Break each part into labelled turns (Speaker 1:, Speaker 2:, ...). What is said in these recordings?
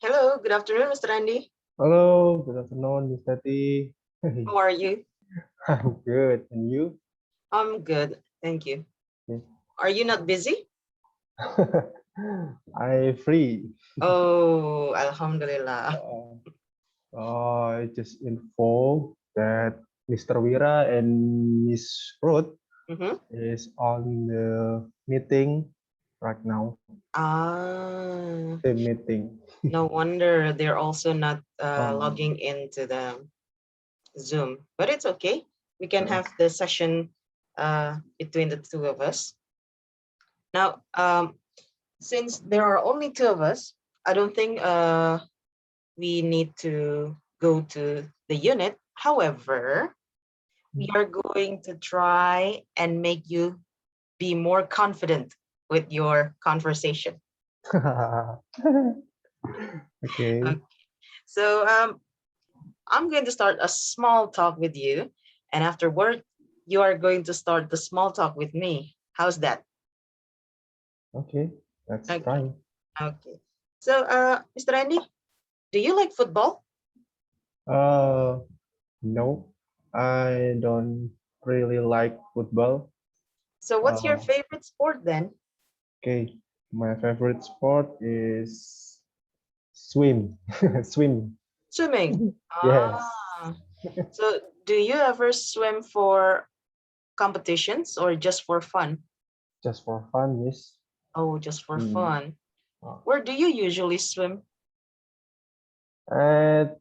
Speaker 1: Hello, good afternoon, Mr. Andy.
Speaker 2: Hello, good afternoon, Mr. T.
Speaker 1: How are you?
Speaker 2: I'm good. And you?
Speaker 1: I'm good, thank you.
Speaker 2: Yes.
Speaker 1: Are you not busy?
Speaker 2: I free.
Speaker 1: Oh, Alhamdulillah.
Speaker 2: I just informed that Mr. Wira and Miss Ruth
Speaker 1: Mm-hmm.
Speaker 2: is on the meeting right now.
Speaker 1: Ah,
Speaker 2: The meeting.
Speaker 1: no wonder they're also not
Speaker 2: Uh,
Speaker 1: logging into the Zoom, but it's okay. We can
Speaker 2: uh,
Speaker 1: have the session between the two of us. Now, since there are only two of us, I don't think we need to go to the unit. However, we are going to try and make you be more confident with your conversation.
Speaker 2: okay.
Speaker 1: Okay. So I'm going to start a small talk with you, and afterward, you are going to start the small talk with me. How's that?
Speaker 2: Okay. Let's
Speaker 1: Okay.
Speaker 2: try.
Speaker 1: Okay. So, Mr. Andy, do you like football?
Speaker 2: Uh, no, I don't really like football.
Speaker 1: So, what's your
Speaker 2: Uh,
Speaker 1: favorite sport then?
Speaker 2: okay, my favorite sport is swim. Swim.
Speaker 1: Swimming.
Speaker 2: Yes,
Speaker 1: Ah. So, do you ever swim for competitions or just for fun?
Speaker 2: just for fun, yes.
Speaker 1: Oh, just for
Speaker 2: Hmm.
Speaker 1: fun.
Speaker 2: Uh,
Speaker 1: Where do you usually swim?
Speaker 2: At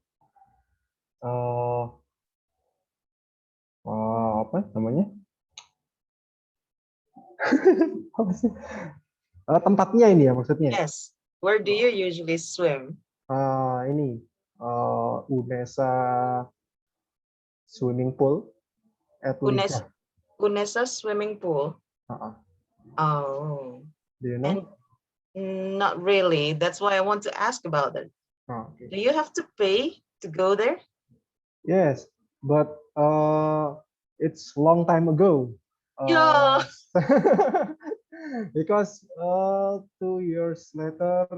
Speaker 2: uh, apa namanya? Apa sih? Tempatnya ini ya maksudnya.
Speaker 1: Yes. Where do you usually swim?
Speaker 2: Ini Unesa swimming pool at
Speaker 1: Unes
Speaker 2: Lidah.
Speaker 1: Unesa swimming pool.
Speaker 2: Uh,
Speaker 1: Oh,
Speaker 2: do you
Speaker 1: and
Speaker 2: know?
Speaker 1: not really. That's why I want to ask about it.
Speaker 2: Okay.
Speaker 1: Do you have to pay to go there?
Speaker 2: Yes, but it's long time ago.
Speaker 1: Yeah.
Speaker 2: Uh, because 2 years later,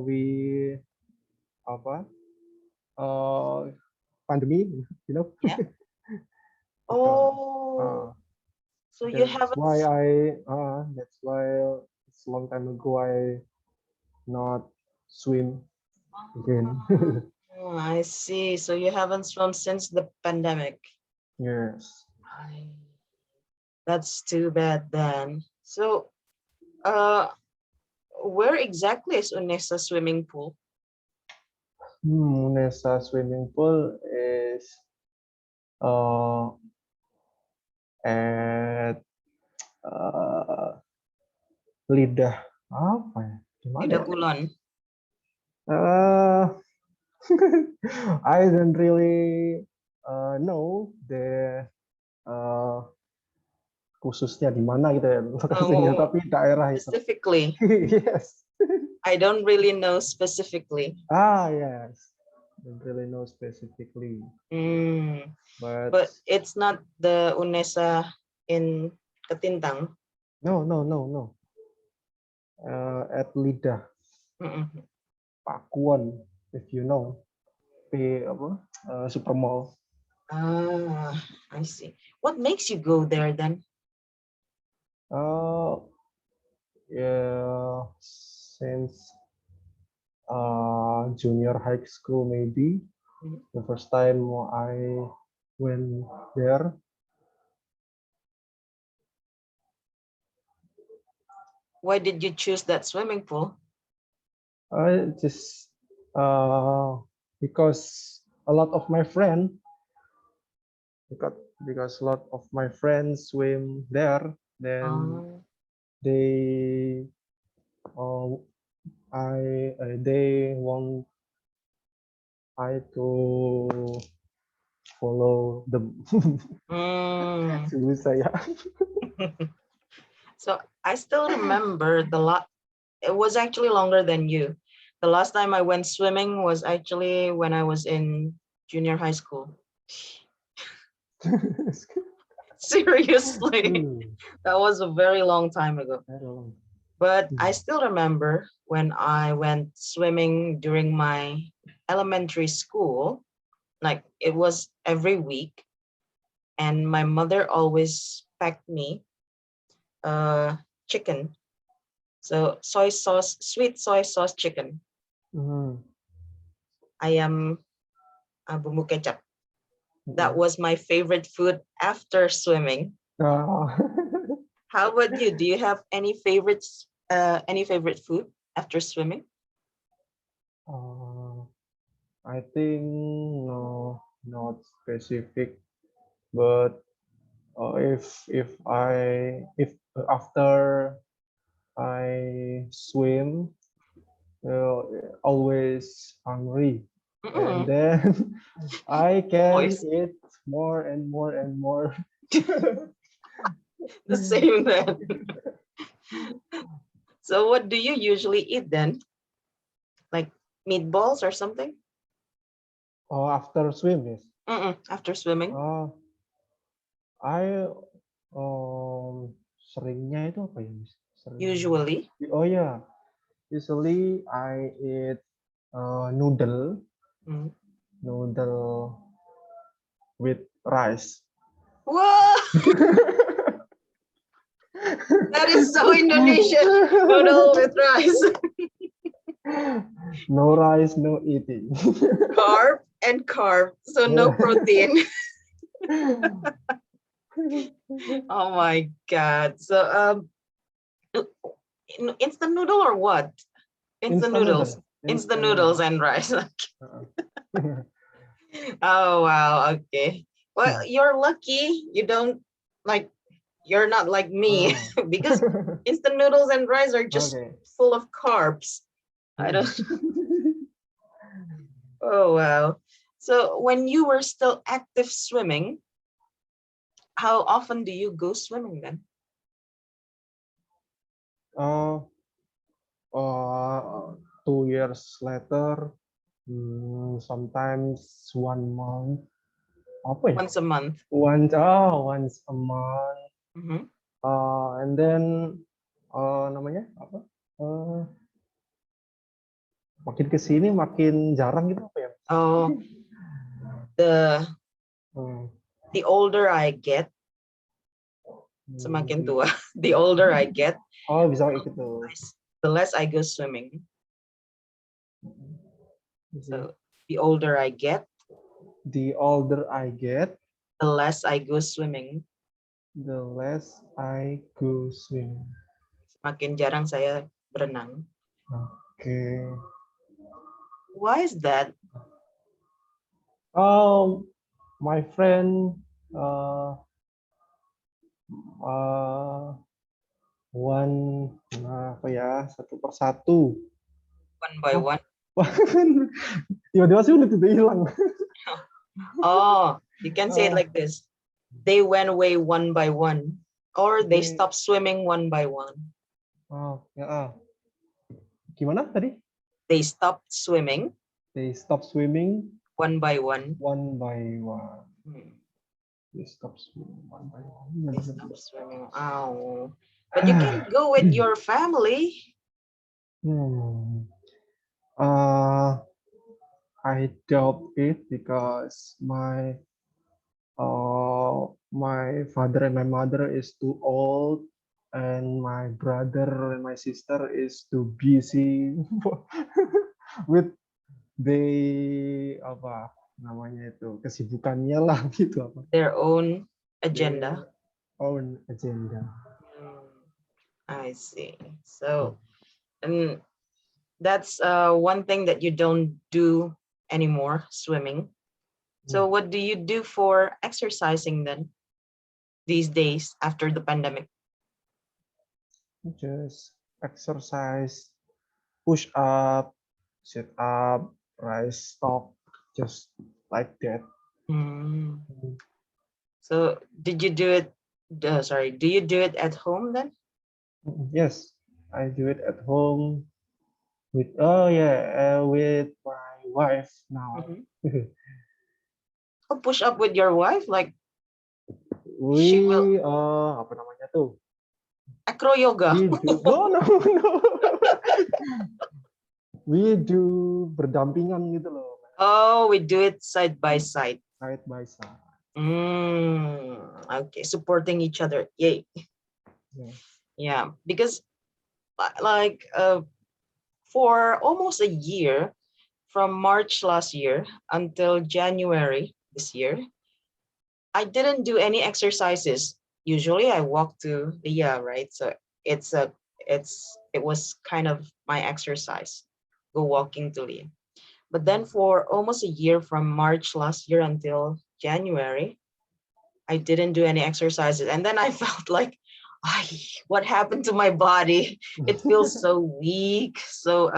Speaker 2: we apa pandemi, you know.
Speaker 1: Yeah.
Speaker 2: Because
Speaker 1: Oh, so you
Speaker 2: that's
Speaker 1: haven't.
Speaker 2: why that's why it's long time ago I not swim again.
Speaker 1: Oh, I see. So you haven't swum since the pandemic.
Speaker 2: Yes.
Speaker 1: Ay, that's too bad then. So, uh, where exactly is Unesa swimming pool?
Speaker 2: Nesa swimming pool is uh, at lidah apa ya? Gimana
Speaker 1: Ida
Speaker 2: ya?
Speaker 1: Kulon.
Speaker 2: Uh, I don't really know the uh, khususnya di mana gitu ya lokasinya,
Speaker 1: Oh,
Speaker 2: tapi daerah itu.
Speaker 1: specifically.
Speaker 2: Yes.
Speaker 1: I don't really know specifically.
Speaker 2: Yes. Don't really know specifically,
Speaker 1: Mm,
Speaker 2: but
Speaker 1: but it's not the UNESA in Ketintang.
Speaker 2: no, no, no, no. At lidah
Speaker 1: Mm-mm.
Speaker 2: Pakuan, if you know, apa Supermall.
Speaker 1: Ah, I see. What makes you go there then?
Speaker 2: Uh, yeah, since junior high school maybe
Speaker 1: Mhm.
Speaker 2: the first time I went there.
Speaker 1: Why did you choose that swimming pool?
Speaker 2: I just because a lot of my friend because because a lot of my friends swim there, then
Speaker 1: Ah,
Speaker 2: they uh, they want I to follow them.
Speaker 1: mm.
Speaker 2: Susah ya.
Speaker 1: So I still remember the lot. It was actually longer than you. The last time I went swimming was actually when I was in junior high school. Seriously, that was a very long time ago.
Speaker 2: Very long.
Speaker 1: But I still remember when I went swimming during my elementary school, like it was every week, and my mother always packed me chicken. So soy sauce, sweet soy sauce chicken.
Speaker 2: Mhm.
Speaker 1: Ayam bumbu kecap. That
Speaker 2: Mhm.
Speaker 1: was my favorite food after swimming.
Speaker 2: Ah.
Speaker 1: How about you? Do you have any favorites? Any favorite food after swimming?
Speaker 2: Uh, I think no, not specific, but if after I swim, always hungry, and
Speaker 1: Mm-mm.
Speaker 2: then I can
Speaker 1: Boys,
Speaker 2: eat more and more and more.
Speaker 1: the same then. So what do you usually eat then? Like meatballs or something?
Speaker 2: Oh, after swim, yes.
Speaker 1: After swimming?
Speaker 2: Oh, I seringnya itu apa ya, Miss? Sering.
Speaker 1: Usually.
Speaker 2: Oh ya, usually I eat noodle,
Speaker 1: Mm.
Speaker 2: noodle with rice.
Speaker 1: Whoa, that is so Indonesian. Noodle with rice.
Speaker 2: No rice, no eating.
Speaker 1: Carb and carb. So no
Speaker 2: Yeah.
Speaker 1: protein. Oh my God. So instant noodle or what? Instant
Speaker 2: Instant
Speaker 1: noodles.
Speaker 2: noodle.
Speaker 1: Instant
Speaker 2: Instant
Speaker 1: noodles
Speaker 2: noodle.
Speaker 1: and rice.
Speaker 2: Uh-uh.
Speaker 1: Oh wow. Okay. Well, you're lucky. You don't like you're not like me
Speaker 2: Oh.
Speaker 1: because instant noodles and rice are just
Speaker 2: Okay.
Speaker 1: full of carbs. I don't. Oh wow. So when you were still active swimming, how often do you go swimming then?
Speaker 2: uh, 2 years later, sometimes 1 month. Apa ya?
Speaker 1: Once a month.
Speaker 2: Once a month.
Speaker 1: Hmm.
Speaker 2: And then namanya apa? Uh, makin kesini makin jarang gitu apa ya?
Speaker 1: Oh, the
Speaker 2: Hmm.
Speaker 1: the older I get, semakin tua. The older I get,
Speaker 2: Oh, bisa kayak gitu.
Speaker 1: the less I go swimming.
Speaker 2: Bisa.
Speaker 1: So the older I get,
Speaker 2: The older I get,
Speaker 1: the less I go swimming.
Speaker 2: the less I go swimming.
Speaker 1: Semakin jarang saya berenang.
Speaker 2: Okay.
Speaker 1: Why is that?
Speaker 2: My friend uh, uh, one apa ya, satu persatu.
Speaker 1: One by
Speaker 2: Oh,
Speaker 1: one.
Speaker 2: tiba-tiba sih udah tiba hilang.
Speaker 1: Oh, you can say it
Speaker 2: Ah,
Speaker 1: like this. They went away one by one, or they
Speaker 2: they,
Speaker 1: stopped swimming one by one.
Speaker 2: ya, gimana tadi?
Speaker 1: They stopped swimming
Speaker 2: They stop swimming
Speaker 1: one by one.
Speaker 2: one by one.
Speaker 1: Hmm,
Speaker 2: They stop swimming one by one.
Speaker 1: they stopped swimming. Oh, but you can go with your family.
Speaker 2: Hmm. Uh, I doubt it because my father and my mother is too old, and my brother and my sister is too busy with apa namanya itu, kesibukannya lah gitu apa.
Speaker 1: Their own agenda.
Speaker 2: Their own agenda.
Speaker 1: Hmm, I see. So, and that's one thing that you don't do anymore, swimming. So, what do you do for exercising then these days after the pandemic?
Speaker 2: Just exercise, push up, sit up, rise, talk, just like that.
Speaker 1: Hmm. So, did you do it? Sorry, do you do it at home then?
Speaker 2: Yes, I do it at home with with my wife now.
Speaker 1: Mhm. Oh, push up with your wife? Like
Speaker 2: We
Speaker 1: she will.
Speaker 2: apa namanya tuh?
Speaker 1: Acro yoga.
Speaker 2: We do no. We do berdampingan gitu loh.
Speaker 1: Oh, we do it side by side.
Speaker 2: Side by side.
Speaker 1: Okay, supporting each other. Yay.
Speaker 2: Yeah.
Speaker 1: Yeah, because like for almost a year, from March last year until January this year, I didn't do any exercises. Usually I walk to Leah, right? So it's a it was kind of my exercise, go walking to Leah. But then for almost a year from March last year until January, I didn't do any exercises. And then I felt like, what happened to my body? It feels so weak. So,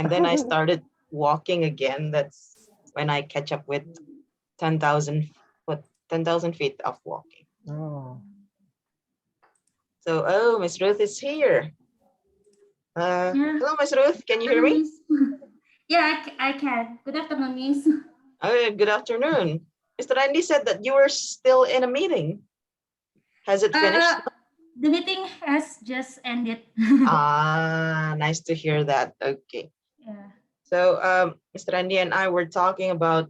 Speaker 1: and then I started walking again. That's when I catch up with 10,000 foot, 10,000 feet of walking.
Speaker 2: Oh.
Speaker 1: So, Miss Ruth is here.
Speaker 3: Yeah.
Speaker 1: Hello, Miss Ruth. Can you hear me?
Speaker 3: Yeah, I can. Good afternoon, Miss.
Speaker 1: Good afternoon. Mr. Randy said that you were still in a meeting. Has it finished?
Speaker 3: The meeting has just ended.
Speaker 1: Nice to hear that. Okay.
Speaker 3: Yeah.
Speaker 1: So, Mr. Randy and I were talking about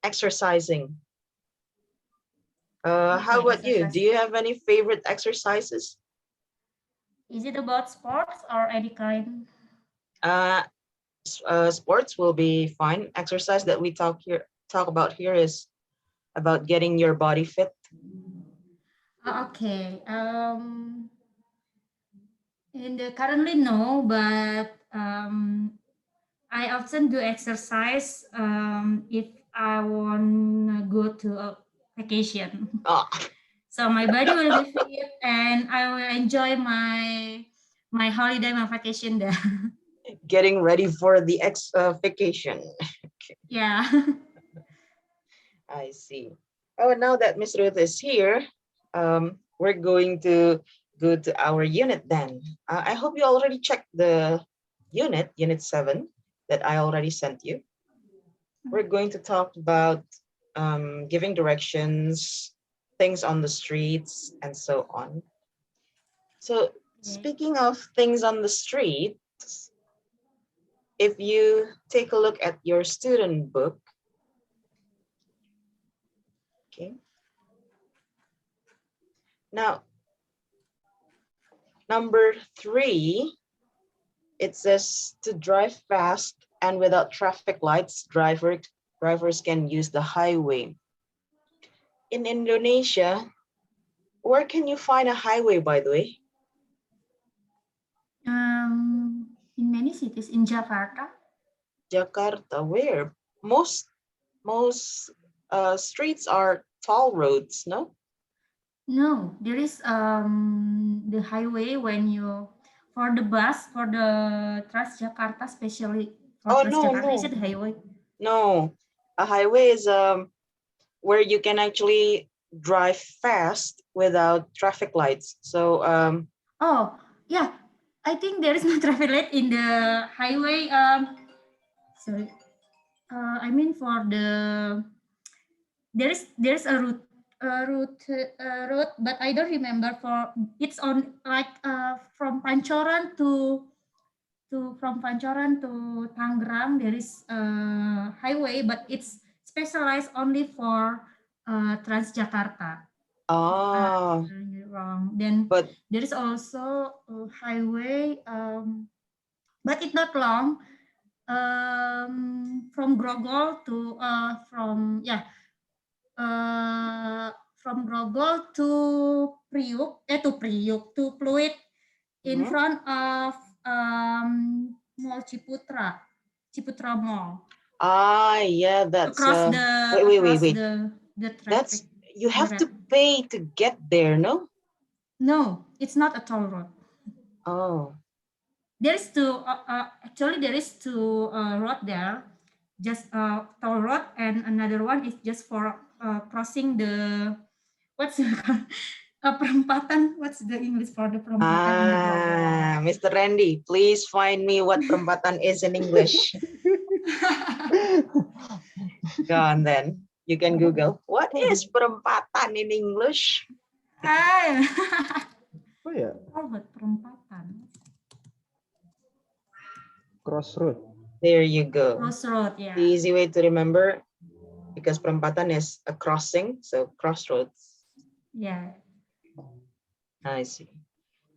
Speaker 1: exercising. How
Speaker 3: Okay,
Speaker 1: about you? Do
Speaker 3: exercise.
Speaker 1: you have any favorite exercises?
Speaker 3: Is it about sports or any kind?
Speaker 1: Sports will be fine. Exercise that we talk about here is about getting your body fit.
Speaker 3: Okay. In the currently no, but I often do exercise if I want to go to a vacation.
Speaker 1: Ah,
Speaker 3: So my body will be fit and I will enjoy my holiday, my vacation there.
Speaker 1: getting ready for the vacation.
Speaker 3: Yeah.
Speaker 1: I see. Oh, and now that Miss Ruth is here, we're going to go to our unit then. I hope you already checked the unit 7 that I already sent you. We're going to talk about giving directions, things on the streets, and so on. So, speaking of things on the street, if you take a look at your student book, okay. Now, number 3, it says to drive fast and without traffic lights, drivers can use the highway. In Indonesia, where can you find a highway, by the way?
Speaker 3: In many cities in Jakarta.
Speaker 1: Jakarta, where? Most streets are toll roads, no?
Speaker 3: No, there is the highway when you for the bus for the Transjakarta, especially for
Speaker 1: Oh, no,
Speaker 3: Transjakarta. Is
Speaker 1: no,
Speaker 3: it highway?
Speaker 1: no. A highway is where you can actually drive fast without traffic lights. So
Speaker 3: Oh, yeah. I think there is no traffic light in the highway. Sorry. I mean for the there's a route, but I don't remember for it's on like from Pancoran from Pancoran to Tangerang. There is a highway, but it's specialized only for Transjakarta. If
Speaker 1: ah,
Speaker 3: I'm wrong, then
Speaker 1: but
Speaker 3: there is also a highway, but it's not long. From Grogol to from Grogol to Pluit in
Speaker 1: mhm.
Speaker 3: front of Mall Ciputra Mall.
Speaker 1: Yeah, that's
Speaker 3: Across the
Speaker 1: wait. That's
Speaker 3: traffic,
Speaker 1: you
Speaker 3: the
Speaker 1: have
Speaker 3: red.
Speaker 1: to pay to get there, no?
Speaker 3: No, it's not a toll road.
Speaker 1: Oh.
Speaker 3: There is two road there, just a toll road, and another one is just for crossing the what's the perempatan. What's the English for the perempatan in the Grogol?
Speaker 1: Mr. Randy, please find me what perempatan is in English. Go on then. You can Google what is perempatan in English.
Speaker 3: Ah,
Speaker 2: Oh yeah,
Speaker 3: Road, perempatan.
Speaker 2: crossroad.
Speaker 1: There you go.
Speaker 3: Crossroad,
Speaker 1: The
Speaker 3: yeah.
Speaker 1: easy way to remember, because perempatan is a crossing, so crossroads.
Speaker 3: Yeah.
Speaker 1: I see.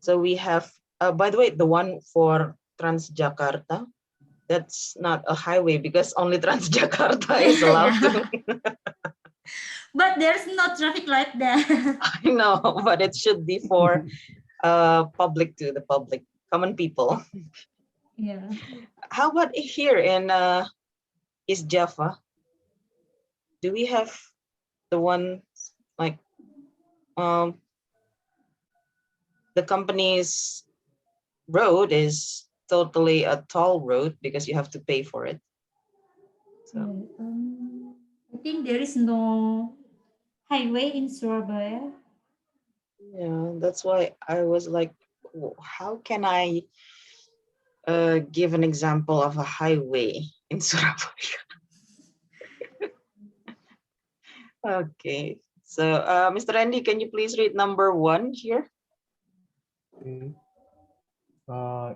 Speaker 1: So we have, by the way, the one for Transjakarta, that's not a highway because only Transjakarta is allowed to.
Speaker 3: But there's no traffic light there.
Speaker 1: I know, but it should be for public, to the public, common people.
Speaker 3: Yeah.
Speaker 1: How about here in East Java? Do we have the one like the company's road is totally a toll road because you have to pay for it? So
Speaker 3: I think there is no highway in Surabaya.
Speaker 1: yeah, that's why I was like, how can I give an example of a highway in Surabaya? Okay, so Mr. Andy, can you please read number 1 here?
Speaker 2: Okay.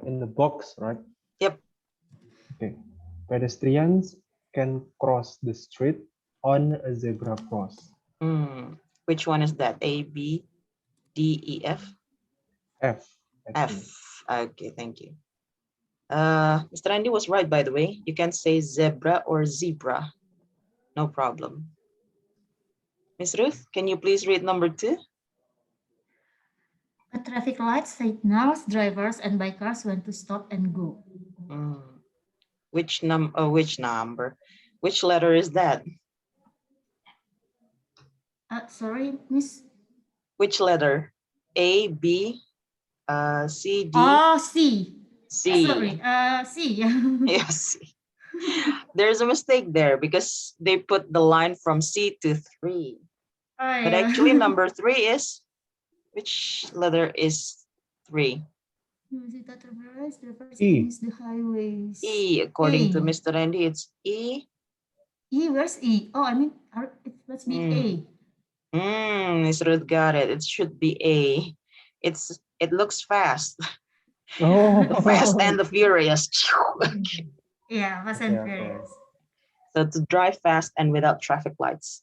Speaker 2: In the box, right?
Speaker 1: Yep.
Speaker 2: Okay. Pedestrians can cross the street on a zebra cross.
Speaker 1: Which one is that? A, B, D, E, F?
Speaker 2: F. I
Speaker 1: F.
Speaker 2: think.
Speaker 1: Okay, thank you. Mr. Andy was right, by the way. You can say zebra or zebra. No problem. Miss Ruth, can you please read number 2?
Speaker 3: A traffic light signals drivers and bikers when to stop and go.
Speaker 1: Which number? Which letter is that?
Speaker 3: Sorry, Miss.
Speaker 1: Which letter? A, B, C, D?
Speaker 3: Oh, C.
Speaker 1: C.
Speaker 3: Sorry, C.
Speaker 1: Yes. There's a mistake there because they put the line from C to 3. But actually number 3 is, which letter is 3?
Speaker 2: E.
Speaker 3: The highways.
Speaker 1: E, according to
Speaker 3: A.
Speaker 1: Mr. Andy, it's E.
Speaker 3: E, where's E? Oh, I mean, it must be A.
Speaker 1: Miss Ruth got it. It should be A. It looks fast.
Speaker 2: Oh.
Speaker 1: Fast and the Furious.
Speaker 3: Yeah, Fast and Furious.
Speaker 1: So to drive fast and without traffic lights,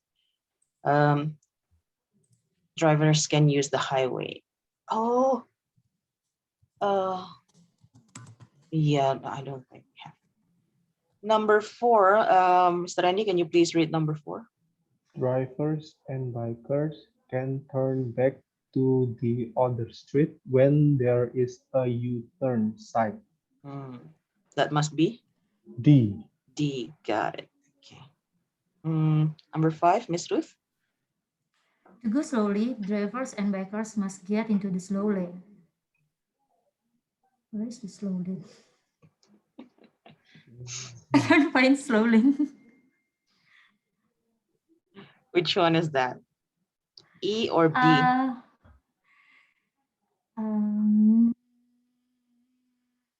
Speaker 1: drivers can use the highway. Oh, yeah, I don't think we have. Number 4, Mr. Randy, can you please read number 4?
Speaker 2: Drivers and bikers can turn back to the other street when there is a U-turn sign.
Speaker 1: That must be
Speaker 2: D.
Speaker 1: D. Got it. Okay. Number 5, Miss Ruth.
Speaker 3: To go slowly, drivers and bikers must get into the slow lane. Where is the slow lane? I can't find slow lane.
Speaker 1: Which one is that? E or B?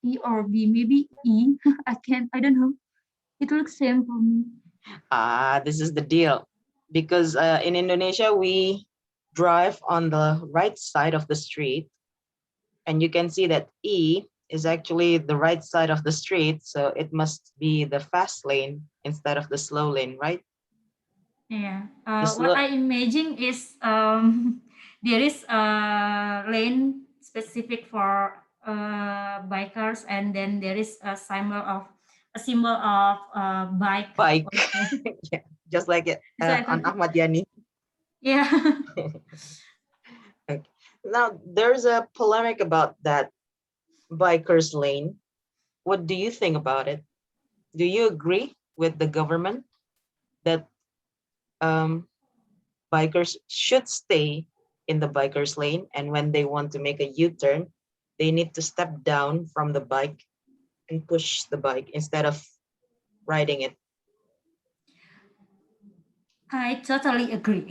Speaker 3: E or B, maybe E. I don't know. It looks same for me.
Speaker 1: This is the deal. Because in Indonesia, we drive on the right side of the street. And you can see that E is actually the right side of the street. So it must be the fast lane instead of the slow lane, right?
Speaker 3: Yeah. What I imagine is there is a lane specific for bikers, and then there is a symbol of bike.
Speaker 1: Bike. Yeah, just like it on Ahmad Yani.
Speaker 3: Yeah.
Speaker 1: Okay. Now there's a polemic about that bikers lane. What do you think about it? Do you agree with the government that bikers should stay in the bikers lane, and when they want to make a U-turn, they need to step down from the bike and push the bike instead of riding it?
Speaker 3: I totally agree.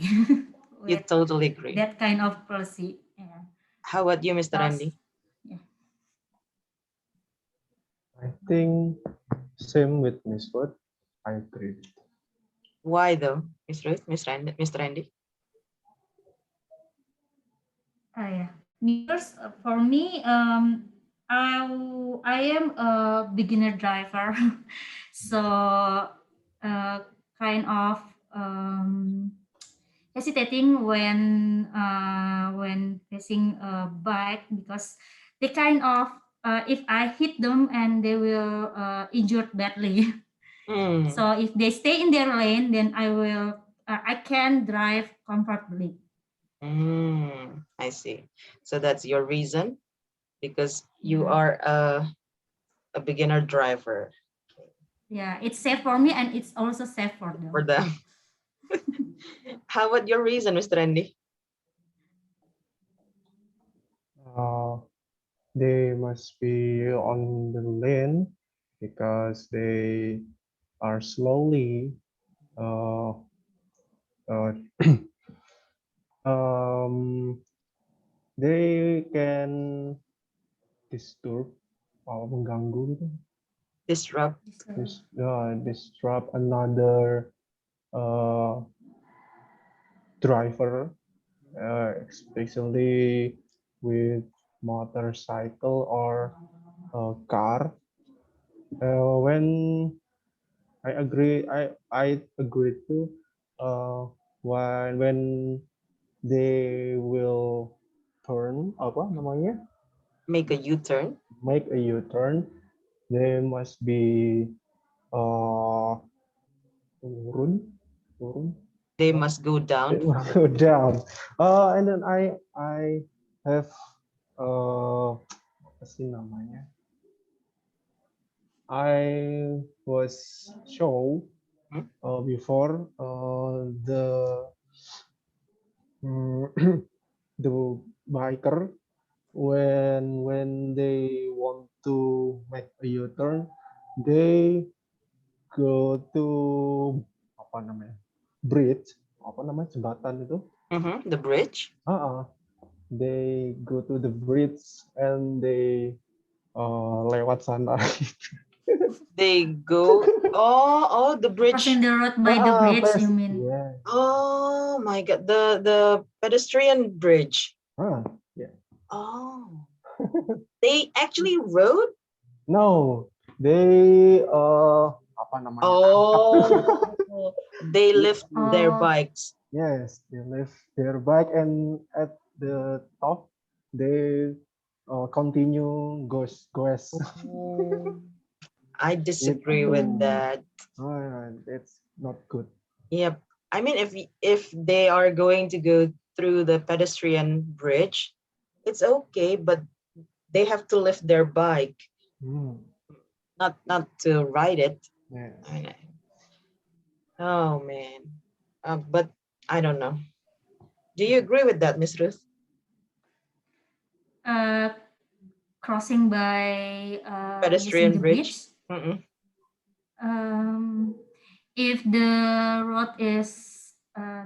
Speaker 1: You totally agree.
Speaker 3: That kind of policy. Yeah.
Speaker 1: How about you, Mr. Andy?
Speaker 3: Yeah.
Speaker 2: I think same with Miss Wood. I agree.
Speaker 1: Why though, Miss Ruth, Mr. Andy?
Speaker 3: Oh yeah. Mirrors for me, I am a beginner driver, so kind of hesitating when facing a bike because they kind of if I hit them and they will injured badly.
Speaker 1: Mm,
Speaker 3: So if they stay in their lane, then I can drive comfortably.
Speaker 1: I see. So that's your reason because you
Speaker 3: Yeah.
Speaker 1: are a beginner driver
Speaker 3: Yeah, it's safe for me and it's also safe for
Speaker 1: for
Speaker 3: them.
Speaker 1: them. How about your reason, Mr. Andy?
Speaker 2: Uh, they must be on the lane because they are slowly uh, uh, um, they can disturb atau mengganggu gitu.
Speaker 1: Disrupt.
Speaker 2: Disrupt another uh, driver, especially with motorcycle or car. When I agree to when they will turn apa namanya
Speaker 1: Make a U-turn.
Speaker 2: make a U-turn, they must be uh turun turun
Speaker 1: They must go
Speaker 2: they
Speaker 1: down.
Speaker 2: must go down. And then I have apa sih namanya? I was show
Speaker 1: Hmm?
Speaker 2: before the biker when they want to make a U-turn, they go to apa namanya bridge apa namanya jembatan itu.
Speaker 1: The bridge.
Speaker 2: They go to the bridge and they lewat sana.
Speaker 1: They go. Oh, the
Speaker 3: Crossing
Speaker 1: bridge.
Speaker 3: the road by the bridge, you mean?
Speaker 2: Yeah.
Speaker 1: Oh my God, the pedestrian bridge.
Speaker 2: Yeah.
Speaker 1: Oh, they actually rode.
Speaker 2: No, they apa namanya
Speaker 1: Oh, they lift their
Speaker 3: Oh,
Speaker 1: bikes.
Speaker 2: yes, they lift their bike and at the top they continue goes.
Speaker 1: Oh, I disagree
Speaker 2: Itu,
Speaker 1: with that.
Speaker 2: it's not good.
Speaker 1: Yep. I mean, if they are going to go through the pedestrian bridge, it's okay, but they have to lift their bike, not to ride it.
Speaker 2: Yeah.
Speaker 1: I know. Oh man. But I don't know. Do you agree with that, Miss Ruth?
Speaker 3: uh, crossing by using
Speaker 1: Pedestrian
Speaker 3: the
Speaker 1: bridge.
Speaker 3: bridge.
Speaker 1: Mm-mm.
Speaker 3: Um, if the road is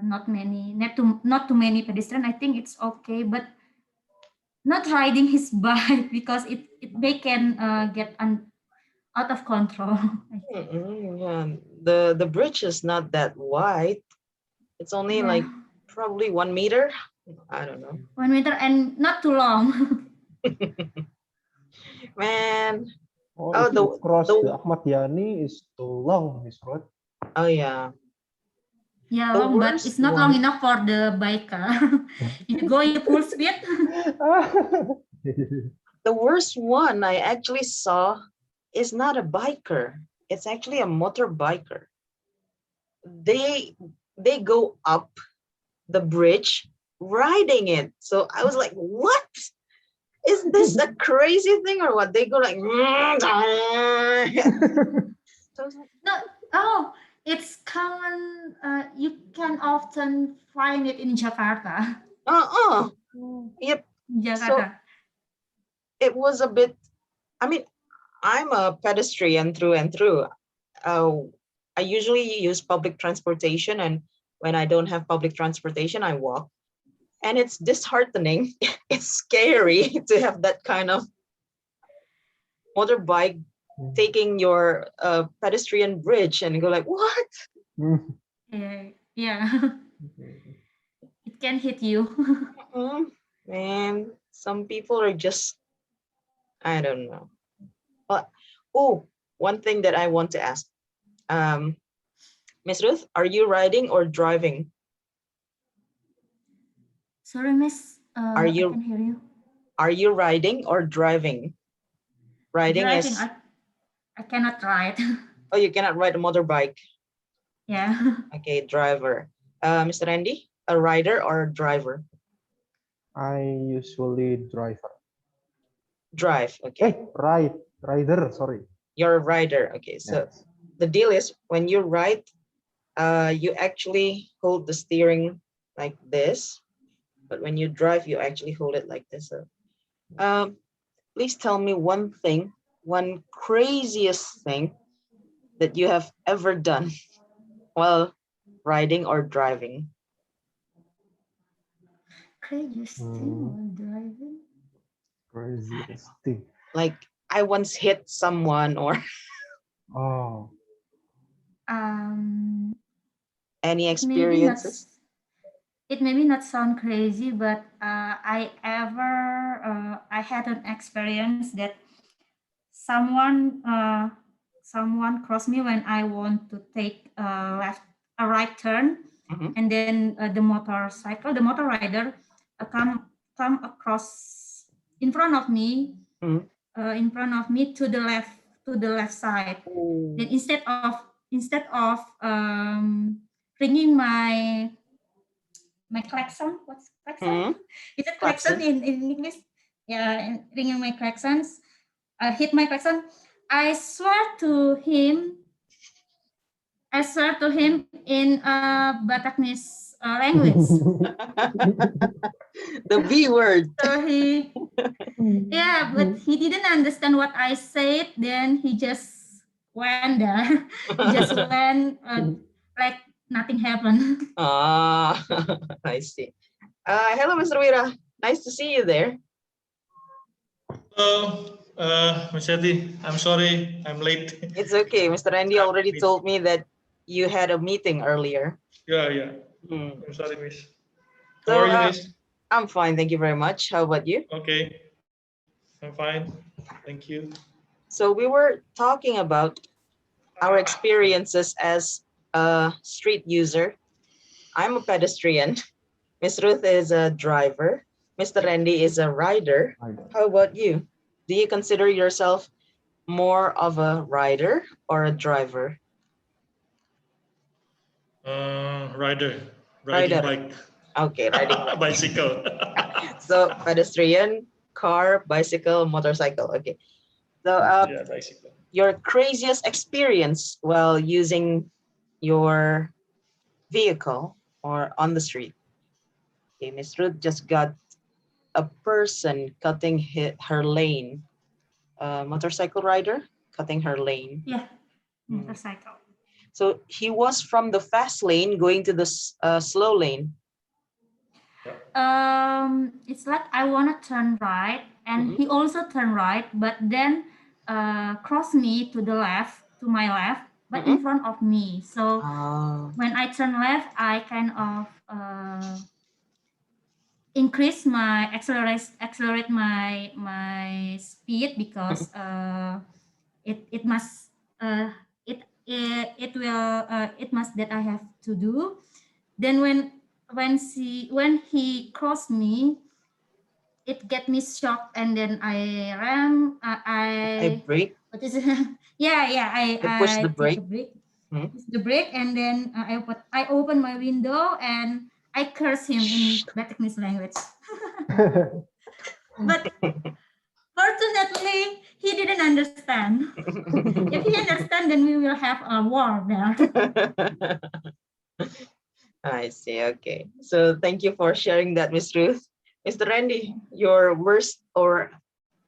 Speaker 3: not too many pedestrian, I think it's okay. But not riding his bike because they can get out of control.
Speaker 1: Yeah. The bridge is not that wide. It's only
Speaker 3: Yeah,
Speaker 1: like probably 1 meter. I don't know.
Speaker 3: 1 meter and not too long.
Speaker 1: Man.
Speaker 2: Oh,
Speaker 1: Oh
Speaker 2: if you cross the
Speaker 1: the
Speaker 2: Ahmad Yani is too long, this road.
Speaker 1: oh yeah.
Speaker 3: Yeah,
Speaker 1: The
Speaker 3: long, but
Speaker 1: worst
Speaker 3: it's not long
Speaker 1: one.
Speaker 3: enough for the biker. If you go in full speed,
Speaker 1: The worst one I actually saw is not a biker. It's actually a motorbiker. They they go up the bridge riding it. So I was like, what? Is this a crazy thing or what? They go like so I was like,
Speaker 3: no. Oh, it's common. You can often find it in Jakarta.
Speaker 1: uh-uh. Yep. So
Speaker 3: Jakarta.
Speaker 1: it was a bit, I mean, I'm a pedestrian through and through. I usually use public transportation, and when I don't have public transportation, I walk. And it's disheartening. It's scary to have that kind of motorbike taking your pedestrian bridge and go like, what?
Speaker 3: Yeah, yeah. It can hit you.
Speaker 1: Man. some people are just, I don't know. But oh, one thing that I want to ask, Miss Ruth, are you riding or driving?
Speaker 3: Sorry, Miss.
Speaker 1: Are
Speaker 3: I
Speaker 1: you
Speaker 3: can hear you.
Speaker 1: are you riding or driving? Riding
Speaker 3: Driving,
Speaker 1: is,
Speaker 3: I cannot ride.
Speaker 1: oh, you cannot ride a motorbike.
Speaker 3: Yeah.
Speaker 1: Okay, driver. Mr. Andy, a rider or a driver?
Speaker 2: I usually driver.
Speaker 1: Drive. Okay,
Speaker 2: Rider. Sorry.
Speaker 1: you're a rider. Okay, so
Speaker 2: Yes.
Speaker 1: the deal is when you ride, you actually hold the steering like this, but when you drive, you actually hold it like this. So, please tell me one thing, one craziest thing that you have ever done while riding or driving.
Speaker 3: Craziest thing while driving.
Speaker 2: Craziest thing.
Speaker 1: Like I once hit someone or
Speaker 2: Oh.
Speaker 3: Um,
Speaker 1: any
Speaker 3: it maybe not.
Speaker 1: experiences?
Speaker 3: It maybe not sound crazy, but I had an experience that someone crossed me when I want to take a right turn,
Speaker 1: Mm-hmm.
Speaker 3: and then the motor rider, come across in front of me,
Speaker 1: Mm-hmm.
Speaker 3: to the left side. Then
Speaker 1: Oh.
Speaker 3: instead of ringing my klaxon. What's klaxon?
Speaker 1: Mm-hmm.
Speaker 3: Is it klaxon
Speaker 1: Klaxon.
Speaker 3: in English? Yeah, ringing my klaxons. Hit my klaxon. I swear to him. I swear to him in Bataknese language.
Speaker 1: The B word.
Speaker 3: So yeah, but he didn't understand what I said. Then he just went there. He just went like nothing happened.
Speaker 1: Ah, I see. Hello, Mr. Wira. Nice to see you there.
Speaker 4: Hello, Miss Yati. I'm sorry, I'm late.
Speaker 1: It's okay. Mr. Randy already told me that you had a meeting earlier.
Speaker 4: Yeah.
Speaker 1: Hmm.
Speaker 4: I'm sorry, Miss. How
Speaker 1: So
Speaker 4: are you, Miss?
Speaker 1: I'm fine. Thank you very much. How about you?
Speaker 4: Okay, I'm fine. Thank you.
Speaker 1: So we were talking about our experiences as a street user. I'm a pedestrian. Miss Ruth is a driver. Mr. Randy is a rider. How about you? Do you consider yourself more of a rider or a driver?
Speaker 4: Rider, riding
Speaker 1: Rider.
Speaker 4: bike,
Speaker 1: Okay, riding bike.
Speaker 4: bicycle.
Speaker 1: So pedestrian, car, bicycle, motorcycle. Okay. So
Speaker 4: Yeah, bicycle.
Speaker 1: your craziest experience while using your vehicle or on the street. Okay, Miss Ruth just got a person cutting her lane. Motorcycle rider cutting her lane.
Speaker 3: Yeah, motorcycle.
Speaker 1: So he was from the fast lane going to the slow lane.
Speaker 3: It's like I want to turn right, and he also turned right, but then crossed me to my left, but in front of me. So when I turn left, I kind of increase my accelerate my speed, because it must it must that I have to do. Then when he crossed me, it get me shocked, and then I ran.
Speaker 1: I brake.
Speaker 3: What is it? Yeah.
Speaker 1: I push the
Speaker 3: I take a
Speaker 1: brake.
Speaker 3: break, push the brake, and then I open my window and I curse him in Bataknese language. But fortunately, he didn't understand. If he understand, then we will have a war there.
Speaker 1: I see. Okay. So thank you for sharing that, Miss Ruth. Mr. Randy, your worst or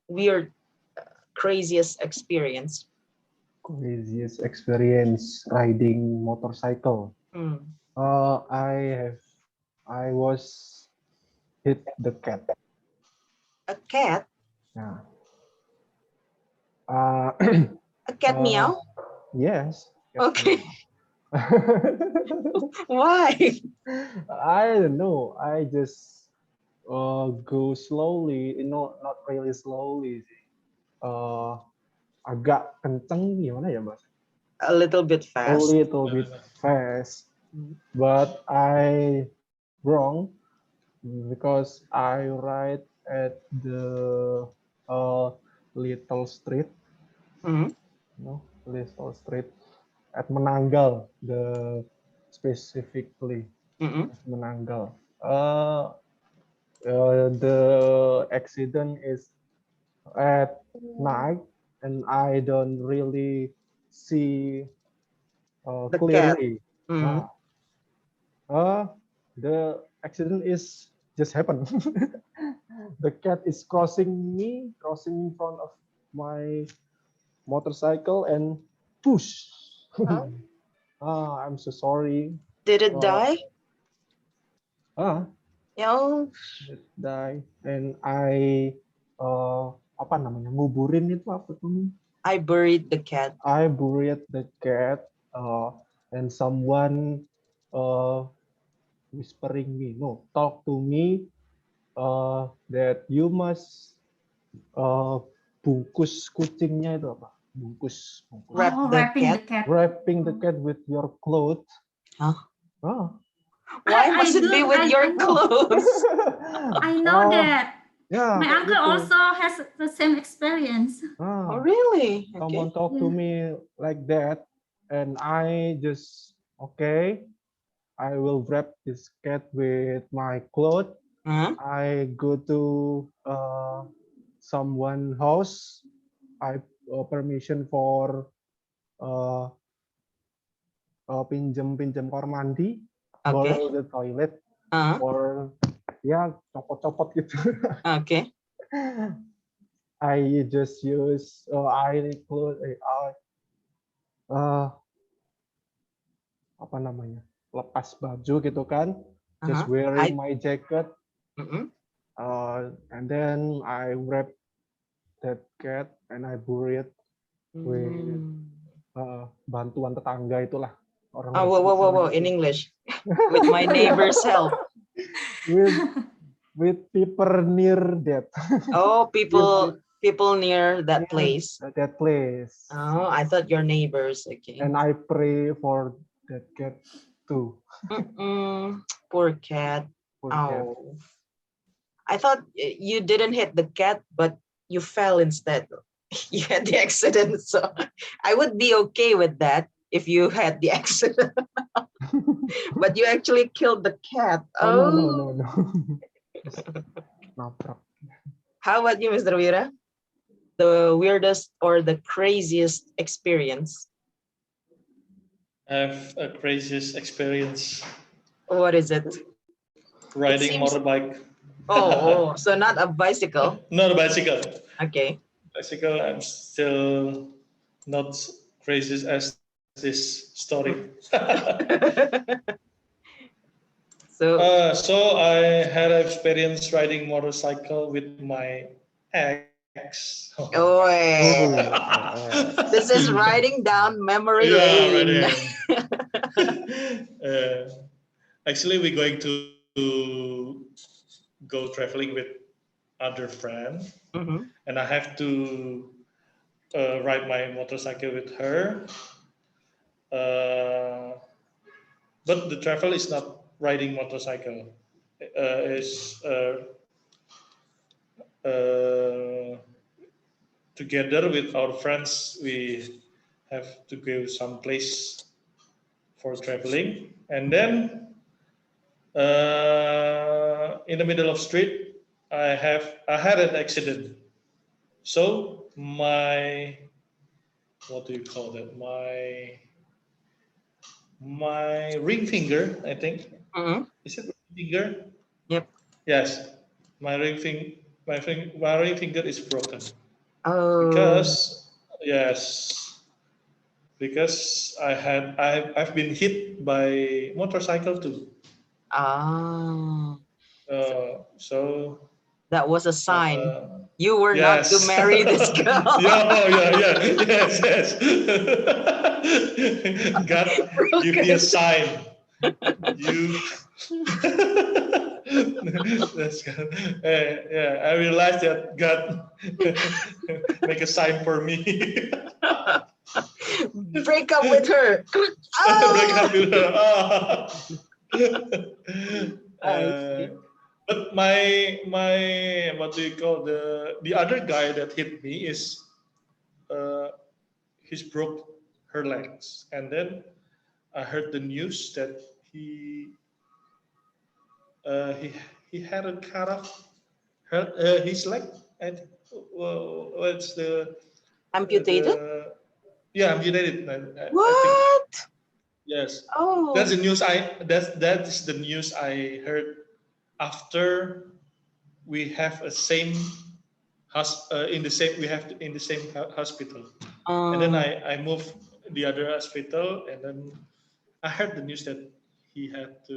Speaker 1: weird, craziest experience?
Speaker 2: Craziest experience riding motorcycle. I was hit the cat.
Speaker 1: A cat?
Speaker 2: Yeah.
Speaker 1: A cat meow?
Speaker 2: Yes.
Speaker 1: Okay. Why?
Speaker 2: I don't know. I just go slowly, not really slowly sih. Agak kenceng gimana ya, Mas?
Speaker 1: A little bit
Speaker 2: A
Speaker 1: fast.
Speaker 2: little bit fast, but I wrong because I ride at the little street,
Speaker 1: Mhm.
Speaker 2: little street at Menanggal, the specifically
Speaker 1: Mhm.
Speaker 2: Menanggal. The accident is at night, and I don't really see
Speaker 1: The cat.
Speaker 2: clearly.
Speaker 1: Mhm.
Speaker 2: Ah, the accident is just happened. The cat is crossing in front of my motorcycle and push.
Speaker 1: Oh,
Speaker 2: I'm so sorry.
Speaker 1: did it
Speaker 2: Uh,
Speaker 1: die?
Speaker 2: ah,
Speaker 1: Oh,
Speaker 2: it die. And I apa namanya nguburin itu apa tuh?
Speaker 1: I buried the cat.
Speaker 2: I buried the cat. And someone whispering me, no, talk to me that you must uh, bungkus kucingnya itu apa? Bungkus.
Speaker 1: Wrap
Speaker 3: Oh,
Speaker 1: the
Speaker 3: wrapping the
Speaker 1: cat.
Speaker 3: cat.
Speaker 2: Wrapping the cat with your clothes.
Speaker 1: Huh?
Speaker 2: Ah.
Speaker 1: Why
Speaker 3: I
Speaker 1: must it
Speaker 3: do.
Speaker 1: be with your clothes?
Speaker 3: I know that.
Speaker 2: Yeah,
Speaker 3: My
Speaker 2: kayak
Speaker 3: uncle
Speaker 2: gitu.
Speaker 3: also has the same experience.
Speaker 1: Oh, really?
Speaker 2: Someone
Speaker 1: Okay.
Speaker 2: talk to me like that, and I just okay. I will wrap this cat with my clothes.
Speaker 1: Huh?
Speaker 2: I go to someone house. I permission for uh, pinjam kamar mandi,
Speaker 1: Okay.
Speaker 2: borrow the toilet,
Speaker 1: Uh,
Speaker 2: or ya copot-copot gitu.
Speaker 1: okay.
Speaker 2: I just use uh, apa namanya, lepas baju gitu kan, just
Speaker 1: Uh-huh.
Speaker 2: wearing my jacket,
Speaker 1: Mm-mm.
Speaker 2: and then I wrap that cat and I bury it with
Speaker 1: Mm.
Speaker 2: bantuan tetangga itulah
Speaker 1: Oh,
Speaker 2: orang-orang
Speaker 1: whoa.
Speaker 2: sekitar
Speaker 1: In
Speaker 2: gitu.
Speaker 1: English. With my neighbor's help.
Speaker 2: with with people near that.
Speaker 1: Oh, people near that
Speaker 2: Near
Speaker 1: place.
Speaker 2: that place.
Speaker 1: Oh, I thought your neighbors. Okay.
Speaker 2: And I pray for that cat too.
Speaker 1: Mm-mm. Poor cat.
Speaker 2: Poor cat.
Speaker 1: Oh, I thought you didn't hit the cat, but you fell instead. You had the accident, so I would be okay with that if you had the accident. But you actually killed the cat.
Speaker 2: Oh, no.
Speaker 1: Oh.
Speaker 2: Just nabrak.
Speaker 1: How about you, Mr. Wira? The weirdest or the craziest experience?
Speaker 4: I have a craziest experience
Speaker 1: What is it?
Speaker 4: riding
Speaker 1: seems-
Speaker 4: motorbike.
Speaker 1: Oh, so not a bicycle.
Speaker 4: Not a bicycle.
Speaker 1: Okay.
Speaker 4: Bicycle, I'm still not crazy as this story. So I had experience riding motorcycle with my ex.
Speaker 1: Oh, this is riding down memory lane.
Speaker 4: Actually, we're going to go traveling with other friend, and I have to ride my motorcycle with her. But the travel is not riding motorcycle. Is together with our friends, we have to go someplace for traveling, and then in the middle of street, I had an accident. So my, what do you call that? My ring finger, I think. Is it ring finger?
Speaker 1: Yep.
Speaker 4: Yes, my ring finger is broken.
Speaker 1: Oh.
Speaker 4: Because I've been hit by motorcycle too.
Speaker 1: Ah.
Speaker 4: So
Speaker 1: that was a sign. You were not to
Speaker 4: yes.
Speaker 1: marry this girl.
Speaker 4: Yes. God give me a sign. You That's good. Yeah, I realized that God make a sign for me.
Speaker 1: Break up with her.
Speaker 4: Break
Speaker 1: Ah!
Speaker 4: up with her. Ah.
Speaker 1: I see.
Speaker 4: But my what do you call the other guy that hit me is he's broke her legs, and then I heard the news that he he had a cut off his leg. And what's
Speaker 1: Amputated?
Speaker 4: the yeah, amputated. I think
Speaker 1: What?
Speaker 4: yes. That's
Speaker 1: Oh.
Speaker 4: the news. That's the news I heard after we have a same in the same we have in the same hospital, and then
Speaker 1: Um.
Speaker 4: I moved the other hospital, and then I heard the news that he had to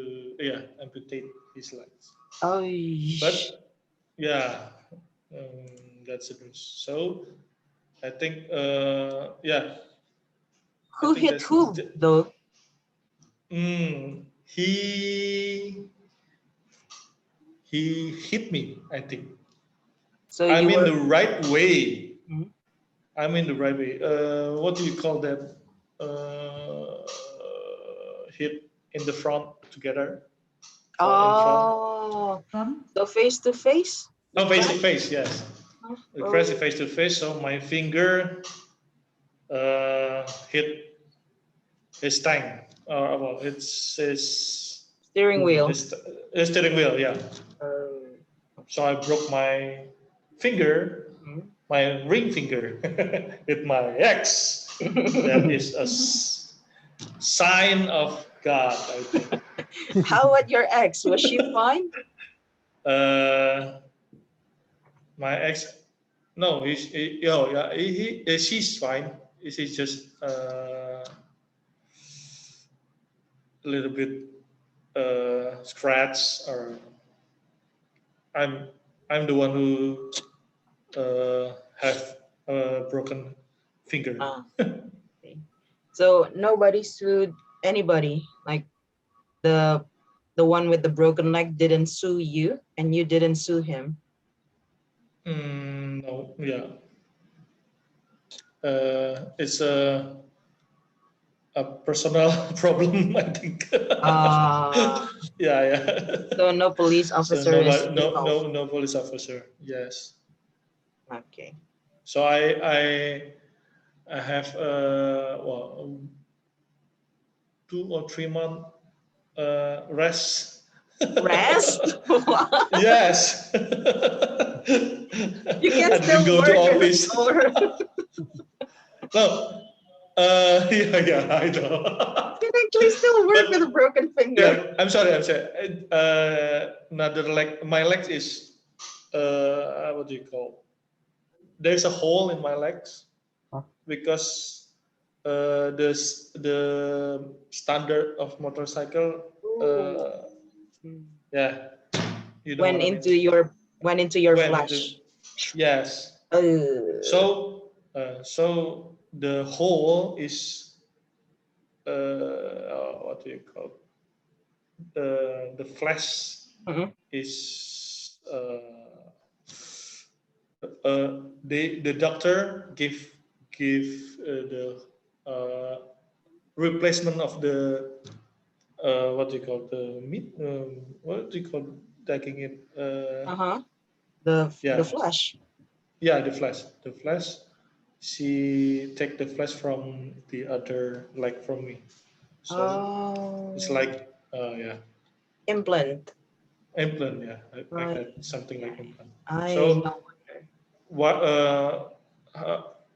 Speaker 4: amputate his legs.
Speaker 1: Oh.
Speaker 4: But yeah, that's the news. So I think I
Speaker 1: Who
Speaker 4: think
Speaker 1: hit
Speaker 4: that's
Speaker 1: who though?
Speaker 4: he hit me. I think
Speaker 1: So
Speaker 4: I'm
Speaker 1: you
Speaker 4: in
Speaker 1: were.
Speaker 4: the right way.
Speaker 1: Mhm.
Speaker 4: I'm in the right way. What do you call that? Uh, Hit in the front together or in front?
Speaker 1: Oh.
Speaker 3: From
Speaker 1: So face to face? The
Speaker 4: No, face to
Speaker 1: crash?
Speaker 4: face. Yes, the crash is
Speaker 1: Oh.
Speaker 4: face to face. So my finger hit his tank. Well, it's
Speaker 1: Steering wheel.
Speaker 4: his steering wheel. Yeah.
Speaker 1: Oh.
Speaker 4: So I broke my finger,
Speaker 1: Mhm.
Speaker 4: my ring finger, with my ex. That is a sign of God, I think.
Speaker 1: How about your ex? Was she fine?
Speaker 4: Uh, my ex, no, she's fine. She's just a little bit scratch, or I'm I'm the one who have a broken finger.
Speaker 1: Ah, okay. So nobody sued anybody. Like the one with the broken leg didn't sue you, and you didn't sue him.
Speaker 4: No, yeah. It's a personal problem, I think.
Speaker 1: Ah.
Speaker 4: Yeah, yeah.
Speaker 1: So no police
Speaker 4: So
Speaker 1: officer is
Speaker 4: nobody,
Speaker 1: involved.
Speaker 4: no police officer. Yes.
Speaker 1: Okay.
Speaker 4: So I have well 2 or 3 month rest.
Speaker 1: Rest? What?
Speaker 4: Yes.
Speaker 1: You can
Speaker 4: I didn't
Speaker 1: still
Speaker 4: go to
Speaker 1: work in the
Speaker 4: office.
Speaker 1: store.
Speaker 4: No. Yeah, I know.
Speaker 1: You can actually still work with a
Speaker 4: But
Speaker 1: broken finger.
Speaker 4: yeah, I'm sorry. I'm sorry. Another leg. My legs is what do you call? There's a hole in my legs
Speaker 2: Huh?
Speaker 4: because the standard of motorcycle.
Speaker 1: Ooh.
Speaker 4: Yeah, you know
Speaker 1: Went
Speaker 4: what I mean.
Speaker 1: into your
Speaker 4: Went into
Speaker 1: flash.
Speaker 4: yes.
Speaker 1: Uh,
Speaker 4: So the hole is what do you call? The flesh
Speaker 1: mhm.
Speaker 4: is the doctor give the uh, replacement of the what do you call the meat, what do you call taking it
Speaker 1: Uh-huh. The
Speaker 4: yeah,
Speaker 1: flash.
Speaker 4: yeah, the flesh she take the flesh from the other leg from me, so it's
Speaker 1: Oh,
Speaker 4: like yeah,
Speaker 1: implant.
Speaker 4: implant. Yeah, like
Speaker 1: Right.
Speaker 4: that, something like implant.
Speaker 1: I
Speaker 4: So
Speaker 1: no wonder.
Speaker 4: what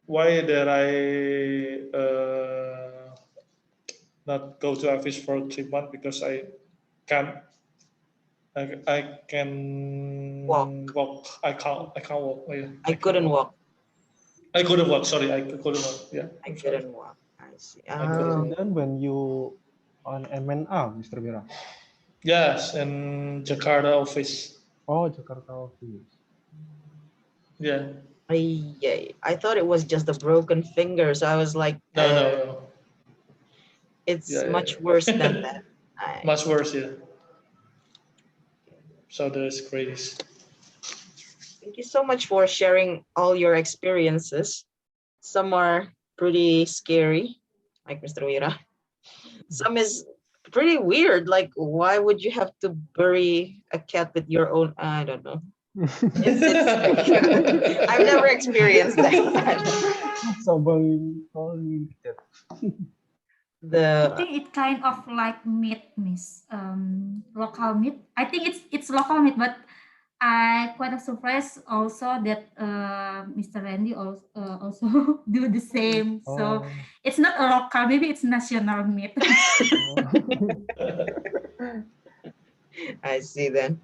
Speaker 4: why did I not go to office for 3 months? Because can I
Speaker 1: Walk.
Speaker 4: can walk. I can't walk. Yeah,
Speaker 1: I
Speaker 4: I can't
Speaker 1: couldn't
Speaker 4: walk.
Speaker 1: walk.
Speaker 4: I couldn't walk. Sorry, I couldn't walk. Yeah,
Speaker 1: I
Speaker 4: I'm sorry.
Speaker 1: couldn't walk. I see.
Speaker 4: I
Speaker 2: The
Speaker 4: couldn't
Speaker 1: Oh,
Speaker 4: walk.
Speaker 2: incident when you on MNA, Mr. Mira.
Speaker 4: Yes, in Jakarta office.
Speaker 2: Oh, Jakarta office.
Speaker 4: Yeah.
Speaker 1: I thought it was just a broken finger. So I was like,
Speaker 4: No, no, no.
Speaker 1: it's
Speaker 4: Yeah,
Speaker 1: much
Speaker 4: yeah,
Speaker 1: worse than
Speaker 4: yeah.
Speaker 1: that. I
Speaker 4: Much worse. Yeah. So that's great.
Speaker 1: Thank you so much for sharing all your experiences. Some are pretty scary, like Mr. Wira. Some is pretty weird, like why would you have to bury a cat with your own? I don't know. I've never experienced that.
Speaker 2: Somebody calling that.
Speaker 3: I
Speaker 1: The
Speaker 3: think it kind of like meat, Miss. Local meat. I think it's local meat, but I quite surprised also that Mr. Randy also do the same. So
Speaker 2: Oh.
Speaker 3: it's not a local, maybe it's national meat.
Speaker 1: I see then.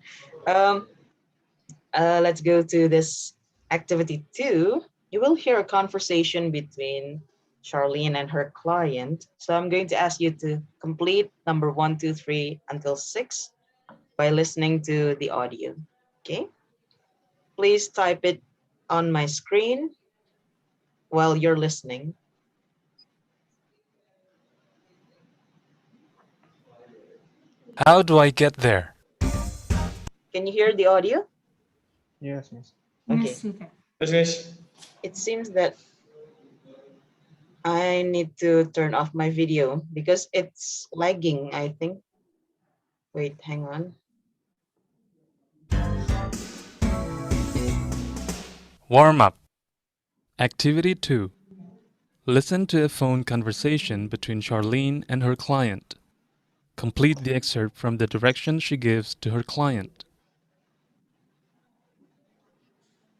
Speaker 1: Let's go to this activity 2. You will hear a conversation between Charlene and her client. So I'm going to ask you to complete number 1, 2, 3 until 6 by listening to the audio. Okay? Please type it on my screen while you're listening.
Speaker 5: How do I get there?
Speaker 1: Can you hear the audio?
Speaker 2: Yes, yes.
Speaker 1: Okay.
Speaker 3: Yes, you can.
Speaker 4: Yes.
Speaker 1: It seems that I need to turn off my video because it's lagging, I think. Wait, hang on.
Speaker 5: Warm up. Activity 2. Listen to a phone conversation between Charlene and her client. Complete the excerpt from the directions she gives to her client.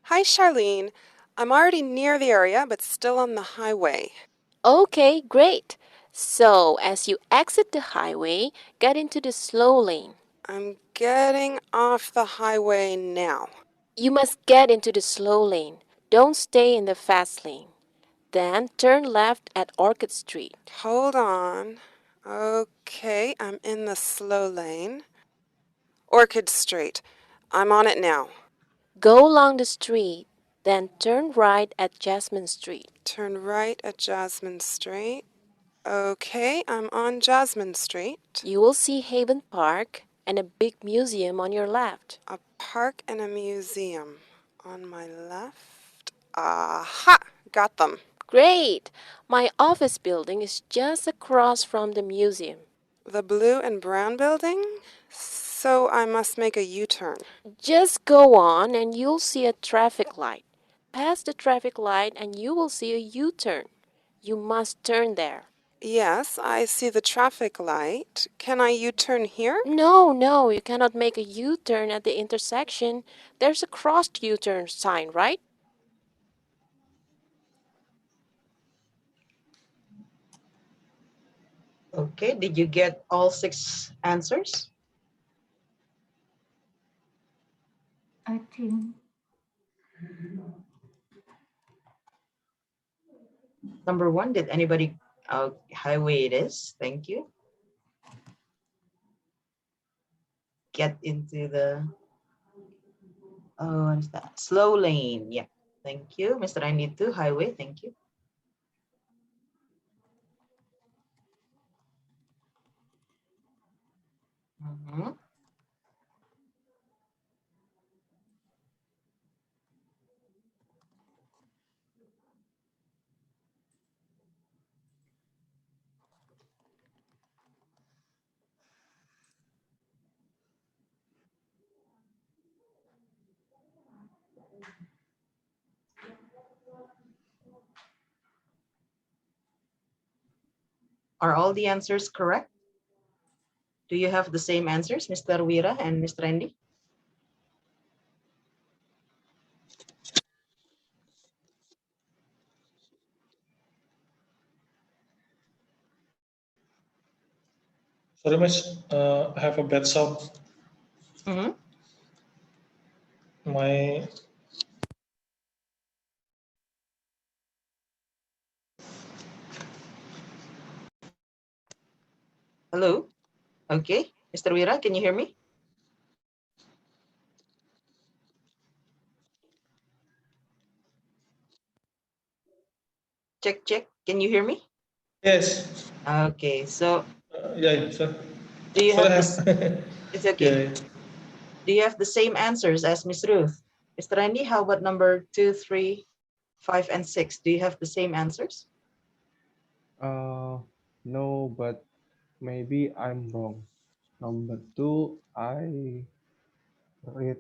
Speaker 6: Hi, Charlene. I'm already near the area, but still on the highway.
Speaker 7: Okay, great. So, as you exit the highway, get into the slow lane.
Speaker 6: I'm getting off the highway now.
Speaker 7: You must get into the slow lane. Don't stay in the fast lane. Then turn left at Orchid Street.
Speaker 6: Hold on. Okay, I'm in the slow lane. Orchid Street. I'm on it now.
Speaker 7: Go along the street, then turn right at Jasmine Street.
Speaker 6: Turn right at Jasmine Street. Okay, I'm on Jasmine Street.
Speaker 7: You will see Haven Park and a big museum on your left.
Speaker 6: A park and a museum. On my left. Aha! Got them.
Speaker 7: Great! My office building is just across from the museum.
Speaker 6: The blue and brown building? So I must make a U-turn.
Speaker 7: Just go on and you'll see a traffic light. Pass the traffic light and you will see a U-turn. You must turn there.
Speaker 6: Yes, I see the traffic light. Can I U-turn here?
Speaker 7: No, you cannot make a U-turn at the intersection. There's a crossed U-turn sign, right?
Speaker 1: Okay, did you get all 6 answers?
Speaker 3: I think.
Speaker 1: Number 1, did anybody? Highway it is. Thank you. Get into the what is that? Slow lane. Yeah. Thank you. Mr. I need to highway. Thank you. Mhm. Are all the answers correct? Do you have the same answers, Mr. Wira and Mr. Andy?
Speaker 4: Sorry, Miss. I have a bad sound.
Speaker 1: Mm-hmm.
Speaker 4: My
Speaker 1: Hello? Okay. Mr. Wira, can you hear me? Check, check. Can you hear me?
Speaker 4: yes.
Speaker 1: Okay. So
Speaker 4: Yeah. So,
Speaker 1: do you
Speaker 4: sorry.
Speaker 1: have this? It's okay.
Speaker 4: Yeah.
Speaker 1: Do you have the same answers as Miss Ruth? Mr. Randy, how about number 2, 3, 5, and 6? Do you have the same answers?
Speaker 2: No, but maybe I'm wrong. Number 2, I read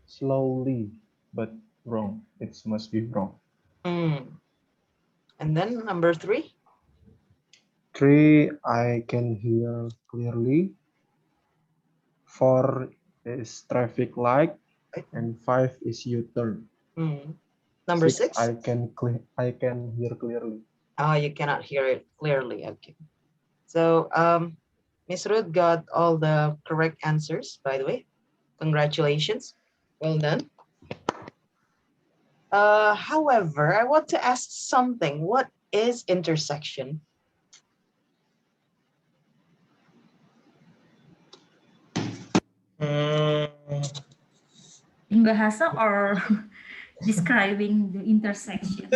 Speaker 2: slowly, but wrong. It must be wrong.
Speaker 1: And then number 3?
Speaker 2: 3, I can hear clearly. 4 is traffic light, and 5 is U-turn.
Speaker 1: Number
Speaker 2: 6,
Speaker 1: 6?
Speaker 2: I can hear clearly.
Speaker 1: Oh, you cannot hear it clearly. Okay. So Miss Ruth got all the correct answers, by the way. Congratulations. Well done. However, I want to ask something. What is intersection?
Speaker 3: In bahasa or describing the intersection?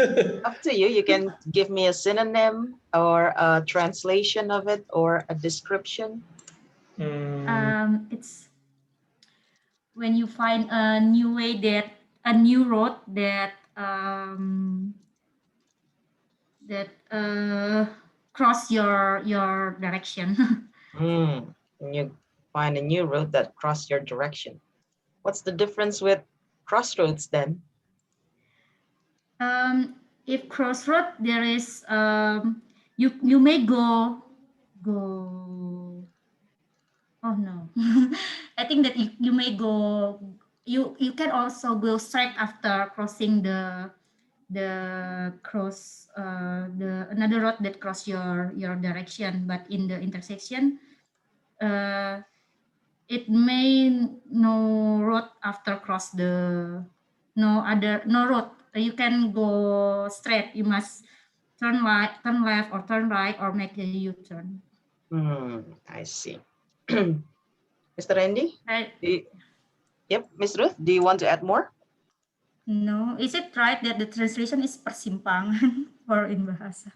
Speaker 1: Up to you. You can give me a synonym or a translation of it or a description.
Speaker 3: It's when you find a new way that a new road that cross your direction.
Speaker 1: You find a new road that cross your direction. What's the difference with crossroads then?
Speaker 3: If crossroad, there is you may go. Oh no, I think that you may go. You can also go straight after crossing the another road that cross your direction, but in the intersection, it may no road after cross the no road. You can go straight. You must turn left, or turn right, or make a U-turn.
Speaker 1: I see. Mr. Randy?
Speaker 3: Right.
Speaker 1: Yep, Miss Ruth, do you want to add more?
Speaker 3: No, is it right that the translation is persimpangan or in bahasa?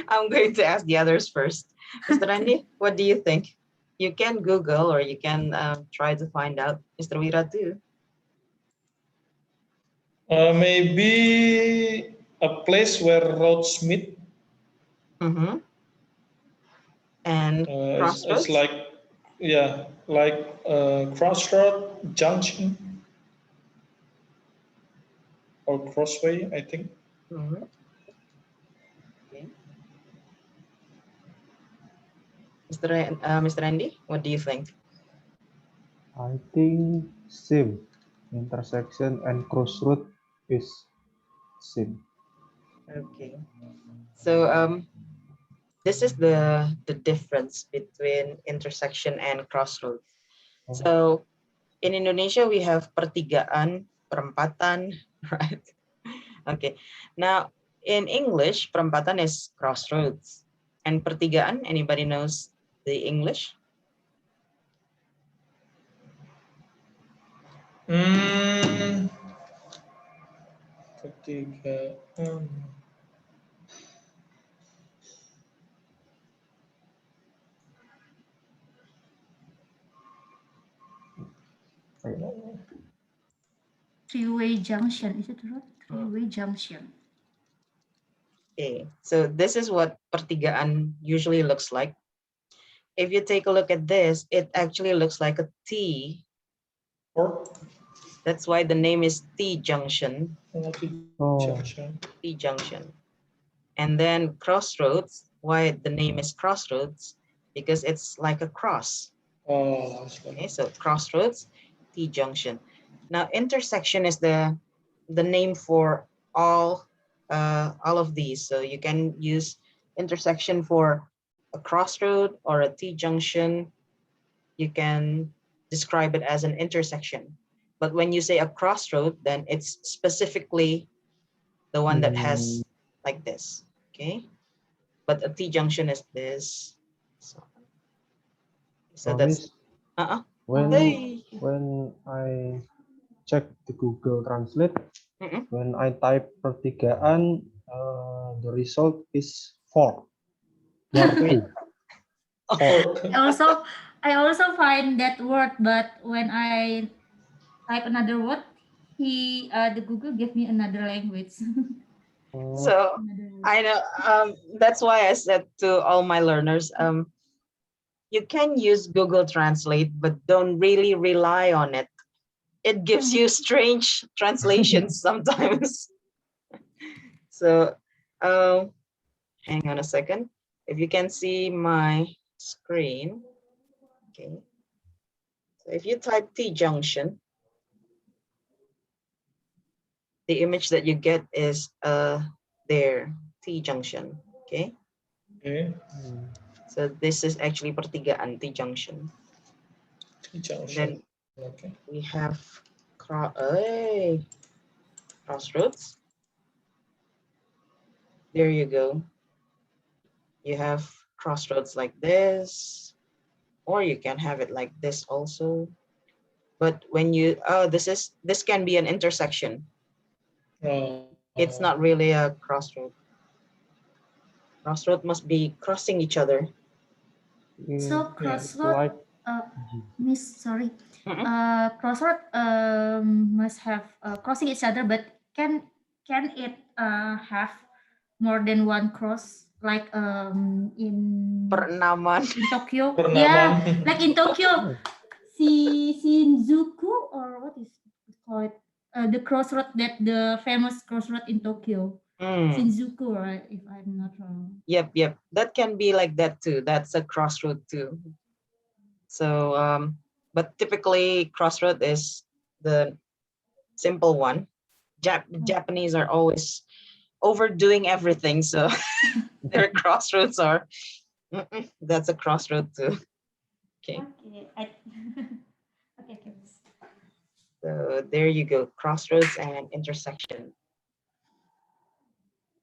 Speaker 1: I'm going to ask the others first. Mr. Randy, what do you think? You can Google or you can try to find out. Mr. Wiratu?
Speaker 4: Maybe a place where roads meet.
Speaker 1: And crossroads?
Speaker 4: It's like, yeah, like crossroad, junction, or crossway, I think.
Speaker 1: Okay. Mr. Randy, what do you think?
Speaker 2: I think same. Intersection and crossroad is same.
Speaker 1: Okay. So this is the difference between intersection and crossroads. So in Indonesia we have pertigaan, perempatan, right? Okay. Now in English, perempatan is crossroads, and pertigaan. Anybody knows the English?
Speaker 4: Pertigaan.
Speaker 3: Three-way junction, is it right? Three-way junction.
Speaker 1: Okay, so this is what pertigaan usually looks like. If you take a look at this, it actually looks like a T. That's why the name is T junction. T junction. And then crossroads, why the name is crossroads? Because it's like a cross. Okay, so crossroads, T junction. Now intersection is the name for all of these. So you can use intersection for a crossroad or a T junction. You can describe it as an intersection. But when you say a crossroad, then it's specifically the one that has like this, okay? But a T junction is this. So that's
Speaker 2: when I check the Google Translate, when I type pertigaan, the result is 4.
Speaker 3: Also, I also find that word, but when I type another word, the Google gave me another language.
Speaker 2: Oh,
Speaker 1: So
Speaker 3: Another word.
Speaker 1: I know that's why I said to all my learners, you can use Google Translate, but don't really rely on it. It gives you strange translations sometimes. So hang on a second. If you can see my screen, okay. So if you type T junction, the image that you get is there, T junction. Okay.
Speaker 4: Okay.
Speaker 1: So this is actually pertigaan, T junction.
Speaker 4: Junction.
Speaker 1: Then
Speaker 4: Okay.
Speaker 1: we have crossroads. There you go. You have crossroads like this, or you can have it like this also. But when you this can be an intersection. It's not really a crossroad. Crossroad must be crossing each other.
Speaker 3: So
Speaker 2: it's
Speaker 3: crossroad,
Speaker 2: like
Speaker 3: Miss, sorry.
Speaker 1: Mm-mm.
Speaker 3: Crossroad must have crossing each other, but can it have more than one cross, like in
Speaker 1: Perenaman.
Speaker 3: Tokyo?
Speaker 4: Perenaman.
Speaker 3: Yeah, like in Tokyo, Shinjuku, or what is it called? The crossroad, that the famous crossroad in Tokyo, Shinjuku, right? If I'm not wrong.
Speaker 1: Yep. That can be like that too. That's a crossroad too. So but typically crossroad is the simple one. Japanese are always overdoing everything, so their crossroads are that's a crossroad too. Okay.
Speaker 3: Okay.
Speaker 1: So there you go, crossroads and intersection.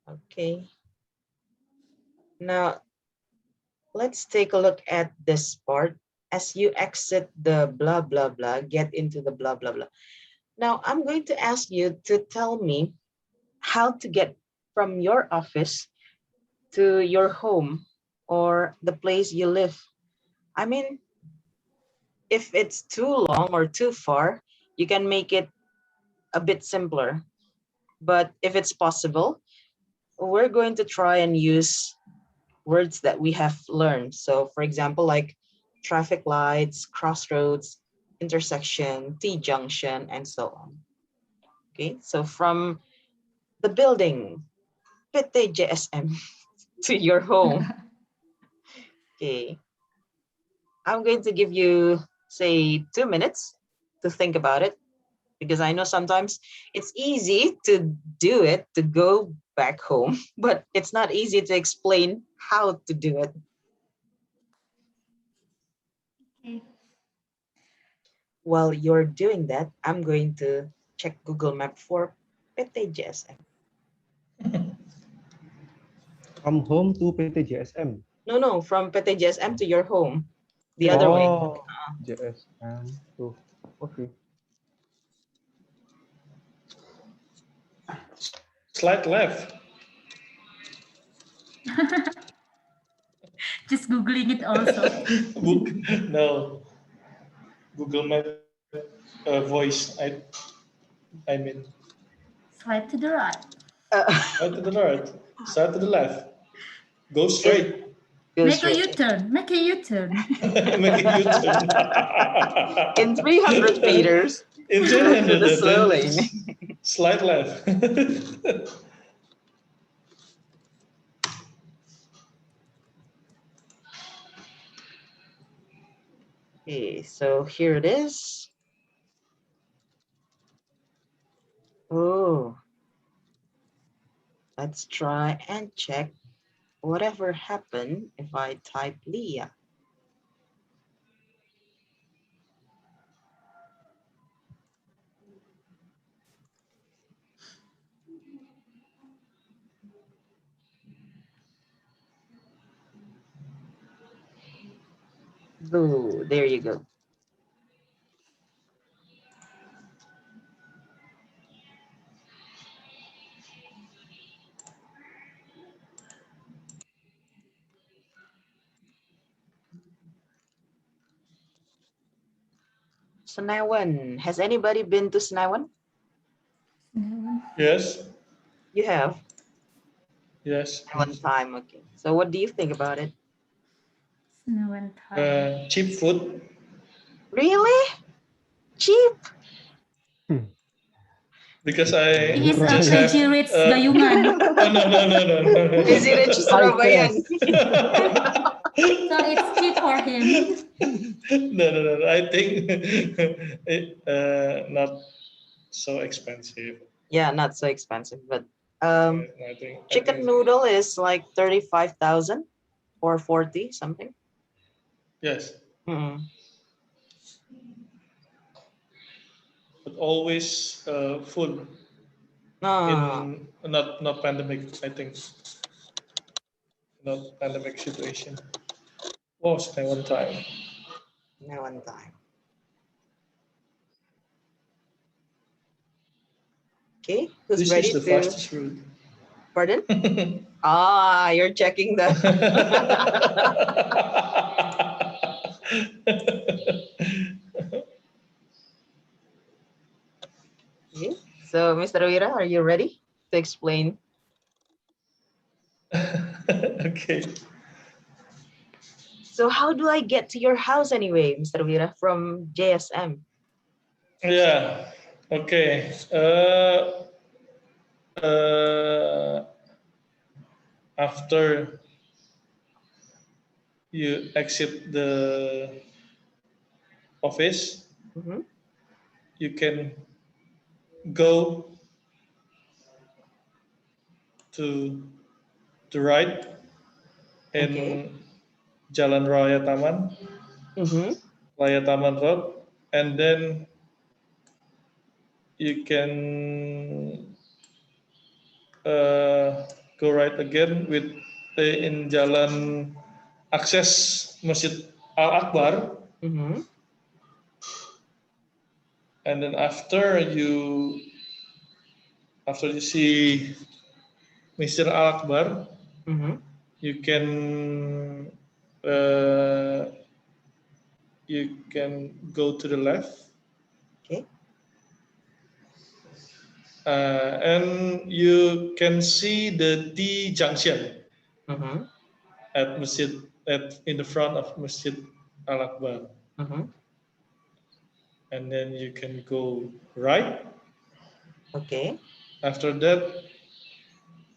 Speaker 1: Okay. Now let's take a look at this part. As you exit the blah blah blah, get into the blah blah blah. Now I'm going to ask you to tell me how to get from your office to your home or the place you live. I mean, if it's too long or too far, you can make it a bit simpler. But if it's possible, we're going to try and use words that we have learned. So, for example, like traffic lights, crossroads, intersection, T junction, and so on. Okay, so from the building, PT JSM, to your home. Okay, I'm going to give you, say, 2 minutes to think about it, because I know sometimes it's easy to do it, to go back home, but it's not easy to explain how to do it.
Speaker 3: Okay.
Speaker 1: While you're doing that, I'm going to check Google Map for PT JSM.
Speaker 2: from home to PT JSM.
Speaker 1: No, from PT JSM to your home. The other way.
Speaker 2: Oh, JSM to okay.
Speaker 4: Slide left.
Speaker 3: Just googling it also.
Speaker 4: No. Google Map voice. I mean.
Speaker 3: Slide to the right.
Speaker 4: Right to the right. Side to the left. Go straight.
Speaker 1: Go
Speaker 3: Make
Speaker 1: straight.
Speaker 3: a U-turn. Make a U-turn.
Speaker 4: Make a U-turn.
Speaker 1: In 300 meters,
Speaker 4: In
Speaker 1: go to
Speaker 4: 300
Speaker 1: the slow lane.
Speaker 4: Slide left.
Speaker 1: Okay, so here it is. Oh, let's try and check whatever happened if I type Leah. Oh, there you go. Senawan. Has anybody been to Senawan?
Speaker 4: Yes.
Speaker 1: You have?
Speaker 4: Yes.
Speaker 1: One time, okay. So what do you think about it?
Speaker 4: Cheap food.
Speaker 1: Really? Cheap?
Speaker 4: Because I
Speaker 3: He is a
Speaker 4: just have.
Speaker 3: crazy rich gayungan.
Speaker 4: Oh, no.
Speaker 1: Crazy rich
Speaker 2: High
Speaker 1: Surabayan.
Speaker 3: So it's cheap for him.
Speaker 4: No. I think not so expensive.
Speaker 1: Yeah, not so expensive, but
Speaker 4: I think
Speaker 1: chicken noodle is like 35,000 or 40 something.
Speaker 4: Yes,
Speaker 1: Mm.
Speaker 4: but always full
Speaker 1: Ah,
Speaker 4: in not pandemic. I think not pandemic situation. Was there one time?
Speaker 1: no one time. Okay, who's
Speaker 4: This
Speaker 1: ready
Speaker 4: is the
Speaker 1: to?
Speaker 4: fastest route.
Speaker 1: Pardon? Ah, you're checking the. Okay. So, Mr. Wira, are you ready to explain?
Speaker 4: Okay.
Speaker 1: So, how do I get to your house anyway, Mr. Wira, from JSM?
Speaker 4: Yeah. Okay. After you exit the office,
Speaker 1: Mm-hmm.
Speaker 4: you can go to the right in
Speaker 1: Okay.
Speaker 4: Jalan Raya Taman,
Speaker 1: Mm-hmm.
Speaker 4: Raya Taman Road, and then you can go right again with in Jalan Akses Masjid Al Akbar,
Speaker 1: Mm-hmm.
Speaker 4: and then after you see Masjid Al Akbar,
Speaker 1: Mm-hmm.
Speaker 4: you can uh, you can go to the left,
Speaker 1: Okay.
Speaker 4: and you can see the T junction
Speaker 1: Mm-hmm.
Speaker 4: at Masjid in the front of Masjid Al Akbar,
Speaker 1: Mm-hmm.
Speaker 4: and then you can go right.
Speaker 1: Okay.
Speaker 4: After that,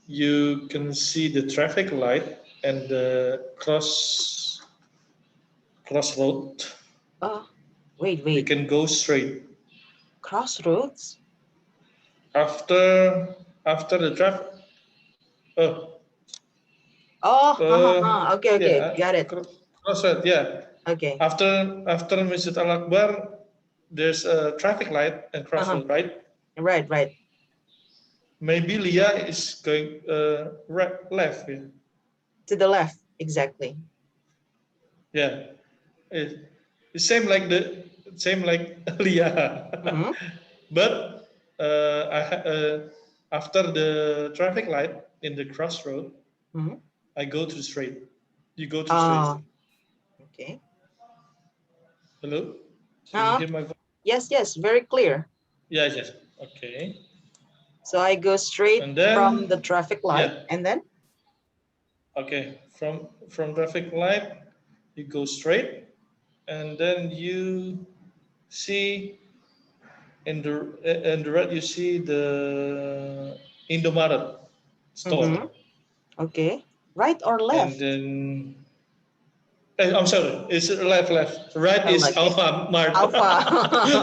Speaker 4: you can see the traffic light and the crossroad.
Speaker 1: Oh, wait,
Speaker 4: You
Speaker 1: wait.
Speaker 4: can go straight.
Speaker 1: Crossroads?
Speaker 4: After the traffic. Oh,
Speaker 1: Oh, okay, okay.
Speaker 4: yeah,
Speaker 1: Got it.
Speaker 4: crossroad. Yeah.
Speaker 1: Okay.
Speaker 4: After Masjid Al Akbar, there's a traffic light and
Speaker 1: Uh-huh.
Speaker 4: crossroad, right?
Speaker 1: Right, right.
Speaker 4: Maybe Leah is going right, left. Yeah.
Speaker 1: To the left, exactly.
Speaker 4: Yeah. It's same like Leah.
Speaker 1: Mm-hmm.
Speaker 4: But after the traffic light in the crossroad,
Speaker 1: Mm-hmm.
Speaker 4: I go to the straight. You go to the straight.
Speaker 1: Ah, okay.
Speaker 4: Hello? Can you
Speaker 1: Uh,
Speaker 4: hear my voice?
Speaker 1: yes, yes, very clear.
Speaker 4: Yes. Okay.
Speaker 1: So I go straight
Speaker 4: And
Speaker 1: from the
Speaker 4: then,
Speaker 1: traffic light
Speaker 4: yeah.
Speaker 1: and then?
Speaker 4: Okay. From traffic light, you go straight, and then you see in the right you see the Indomaret
Speaker 1: Mm-hmm.
Speaker 4: store,
Speaker 1: Okay. Right or
Speaker 4: and
Speaker 1: left?
Speaker 4: then I'm sorry, it's left. Right
Speaker 1: Oh,
Speaker 4: is
Speaker 1: okay.
Speaker 4: Alpha Mart.
Speaker 1: Alpha.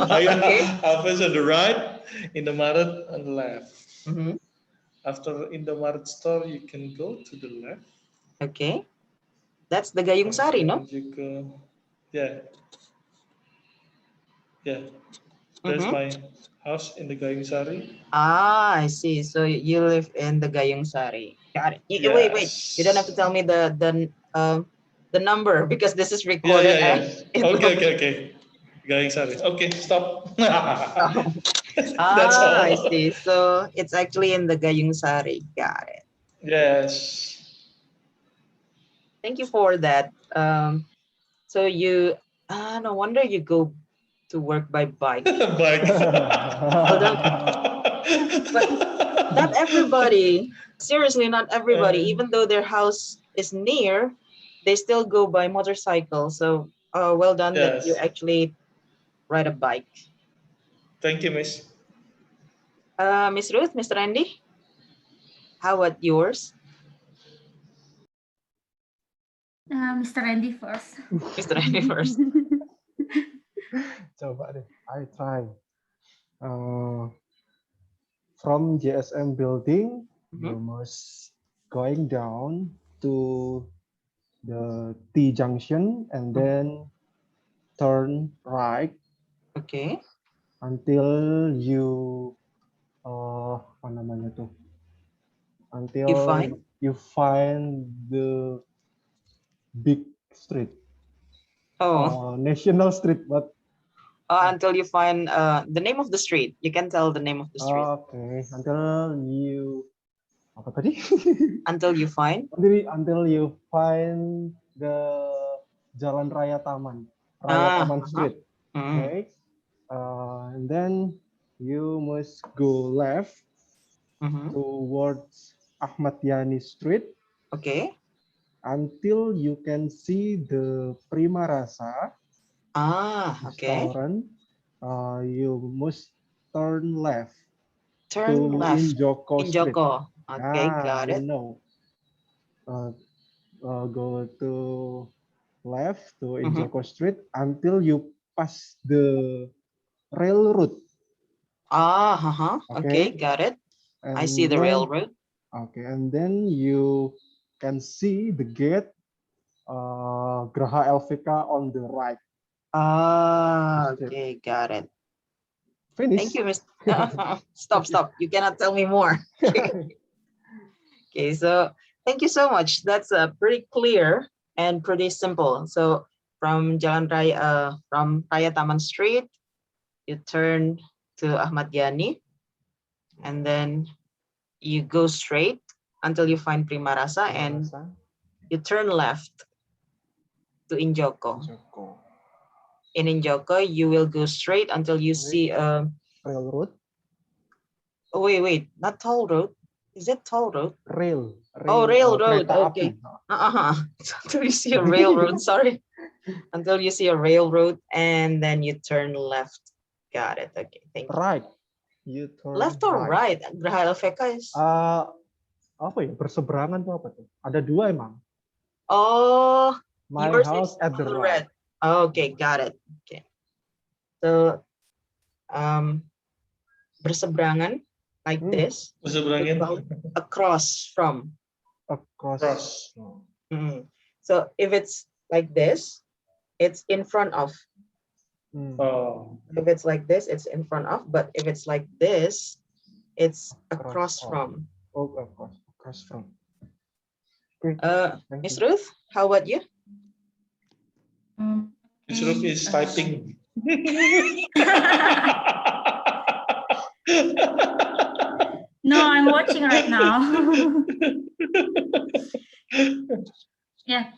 Speaker 1: Okay.
Speaker 4: Alpha is on the right, Indomaret on the left.
Speaker 1: Mm-hmm.
Speaker 4: After Indomaret store, you can go to the left,
Speaker 1: Okay. That's the Gayung
Speaker 4: and
Speaker 1: Sari,
Speaker 4: then
Speaker 1: no?
Speaker 4: you go, yeah. There's
Speaker 1: Mm-hmm.
Speaker 4: my house in the Gayung Sari.
Speaker 1: Ah, I see. So you live in the Gayung Sari. Got it. Wait, wait. You don't have to
Speaker 4: Yes.
Speaker 1: tell me the number because this is recorded and
Speaker 4: Yeah.
Speaker 1: it will be.
Speaker 4: Okay. Gayung Sari. Okay, stop. That's
Speaker 1: Ah, I
Speaker 4: all.
Speaker 1: see. So it's actually in the Gayung Sari. Got it.
Speaker 4: Yes.
Speaker 1: Thank you for that. So you, no wonder you go to work by bike.
Speaker 4: Bike.
Speaker 1: But not everybody. Seriously, not everybody.
Speaker 4: Uh,
Speaker 1: Even though their house is near, they still go by motorcycle. So, well done that you
Speaker 4: Yes.
Speaker 1: actually ride a bike.
Speaker 4: Thank you, Miss.
Speaker 1: Miss Ruth, Mr. Andy, how about yours?
Speaker 3: Mr. Randy first.
Speaker 1: Mr. Andy first.
Speaker 2: Coba deh, I try. From JSM building, you must going down to the T junction and then turn right
Speaker 1: Okay.
Speaker 2: until you apa namanya tuh?
Speaker 1: You
Speaker 2: Until
Speaker 1: find
Speaker 2: you find the big street, National Street, but
Speaker 1: until you find the name of the street. You can tell the name of the street.
Speaker 2: okay, until you apa tadi?
Speaker 1: Until you find
Speaker 2: until you find the Jalan Raya Taman, Taman Street. Okay, and then you must go left towards Ahmad Yani Street.
Speaker 1: Okay.
Speaker 2: Until you can see the Prima Rasa
Speaker 1: Okay.
Speaker 2: restaurant. You must turn left
Speaker 1: Turn
Speaker 2: to
Speaker 1: left.
Speaker 2: Injoko Street.
Speaker 1: Injoko. Okay, got it.
Speaker 2: You know. Go to left to Injoko Street until you pass the railroad.
Speaker 1: Okay, got it.
Speaker 2: And
Speaker 1: I see the
Speaker 2: then,
Speaker 1: railroad.
Speaker 2: Okay, and then you can see the gate, Graha LVK on the right.
Speaker 1: Okay, got it.
Speaker 2: Finish.
Speaker 1: Thank you, Mr. Stop. You cannot tell me more. Okay, so thank you so much. That's pretty clear and pretty simple. So from Jalan Raya, from Raya Taman Street, you turn to Ahmad Yani, and then you go straight until you find Prima Rasa, and you turn left to Injoko. In Injoko, you will go straight until you see a
Speaker 2: railroad.
Speaker 1: Oh, wait, not toll road. Is it toll road?
Speaker 2: Rail.
Speaker 1: Railroad. Okay. Until you see a railroad. Sorry. Until you see a railroad, and then you turn left. Got it. Okay. Thank you.
Speaker 2: Right. You turn
Speaker 1: left or right? Graha LVK is.
Speaker 2: Apa ya? Berseberangan tuh apa tuh? Ada dua emang.
Speaker 1: Oh,
Speaker 2: My
Speaker 1: yours
Speaker 2: house
Speaker 1: is
Speaker 2: at the right.
Speaker 1: Okay, got it. Okay. So, berseberangan like this.
Speaker 4: Berseberangan.
Speaker 1: Across from.
Speaker 2: Across.
Speaker 1: So if it's like this, it's in front of. If it's like this, it's in front of. But if it's like this, it's across from.
Speaker 2: Across from. Okay.
Speaker 1: Miss Ruth, how about you?
Speaker 4: Miss Ruth is typing.
Speaker 3: No, I'm watching right now. Yeah,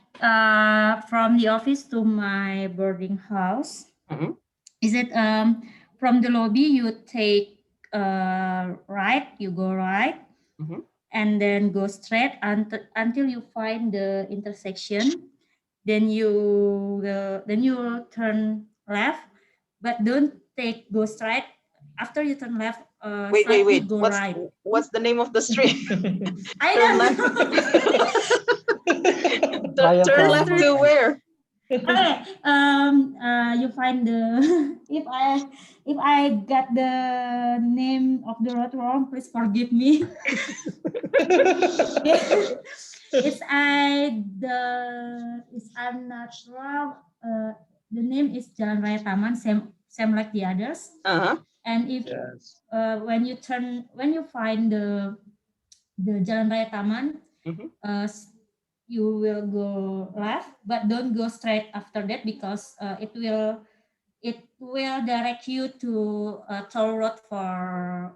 Speaker 3: from the office to my boarding house. Is it from the lobby you take right, you go right, and then go straight until you find the intersection. Then you turn left, but don't go straight. After you turn left,
Speaker 1: wait.
Speaker 3: go right.
Speaker 1: What's the name of the street?
Speaker 3: I don't know.
Speaker 1: Turn left to where?
Speaker 3: Okay. You find the if I got the name of the road wrong, please forgive me. I'm not wrong. The name is Jalan Raya Taman, same like the others. And if when you find the Jalan Raya Taman, you will go left, but don't go straight after that because it will direct you to a toll road for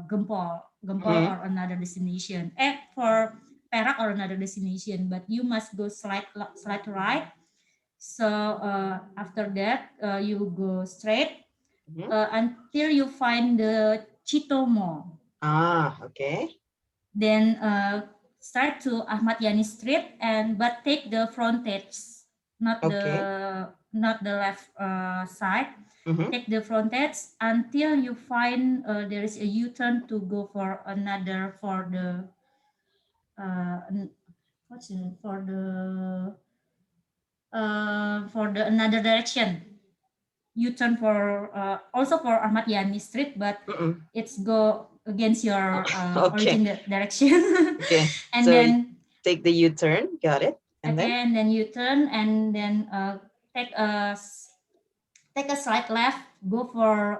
Speaker 3: Gempol or another destination. For Perak or another destination, but you must go slide right So after that, you go straight
Speaker 1: Mhm.
Speaker 3: until you find the Chito Mall.
Speaker 1: Ah, okay.
Speaker 3: Then start to Ahmad Yani Street but take the frontage, not
Speaker 1: Okay.
Speaker 3: the left side.
Speaker 1: Mhm.
Speaker 3: Take the frontage until you find there is a U-turn to go for another what's it for the another direction. U-turn for also for Ahmad Yani Street, but
Speaker 1: Mm-mm.
Speaker 3: it's go against your
Speaker 1: Okay.
Speaker 3: origin direction.
Speaker 1: Okay.
Speaker 3: And
Speaker 1: So you
Speaker 3: then
Speaker 1: take the U-turn. Got it. And then
Speaker 3: again, then you turn and then take a take a slight left. Go for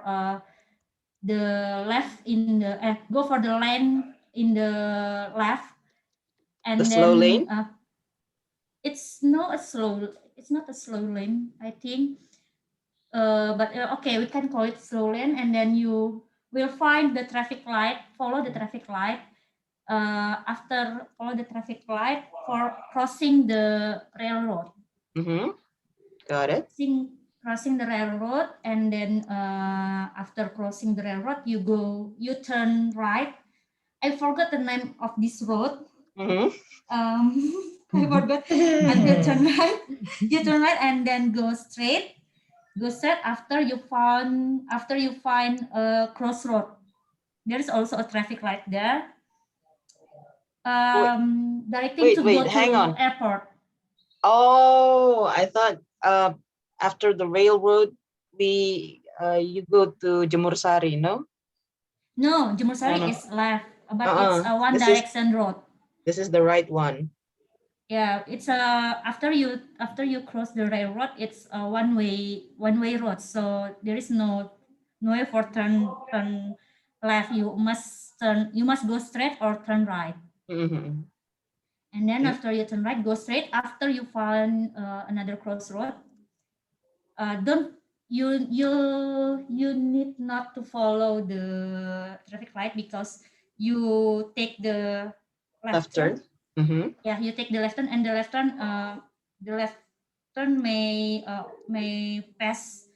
Speaker 3: the left in the go for the lane in the left,
Speaker 1: the
Speaker 3: and
Speaker 1: slow
Speaker 3: then
Speaker 1: lane.
Speaker 3: it's not a slow. It's not a slow lane, I think. But okay, we can call it slow lane, and then you will find the traffic light. Follow the traffic light. After follow the traffic light for crossing the railroad.
Speaker 1: Mm-hmm. Got it.
Speaker 3: Crossing the railroad, and then after crossing the railroad, you turn right. I forgot the name of this road.
Speaker 1: Mm-hmm.
Speaker 3: I forgot until turn right. You turn right and then go straight. Go straight after you find a crossroad. There is also a traffic light there.
Speaker 1: Wait,
Speaker 3: Directing
Speaker 1: wait,
Speaker 3: to
Speaker 1: wait.
Speaker 3: go
Speaker 1: Hang
Speaker 3: to
Speaker 1: on.
Speaker 3: airport.
Speaker 1: Oh, I thought after the railroad, you go to Jemur Sari, no?
Speaker 3: No,
Speaker 1: No,
Speaker 3: Jemur
Speaker 1: no.
Speaker 3: is left, but it's
Speaker 1: Uh-uh.
Speaker 3: a one
Speaker 1: This is
Speaker 3: direction road.
Speaker 1: this is the right one.
Speaker 3: Yeah, it's after you cross the railroad, it's a one way road. So there is no way for turn left. You must go straight or turn right.
Speaker 1: Mm-hmm.
Speaker 3: And then
Speaker 1: Okay.
Speaker 3: after you turn right, go straight. After you find another crossroad, don't you need not to follow the traffic light because you take the
Speaker 1: Left
Speaker 3: left
Speaker 1: turn.
Speaker 3: turn.
Speaker 1: Mm-hmm.
Speaker 3: Yeah, you take the left turn, and the left turn may pass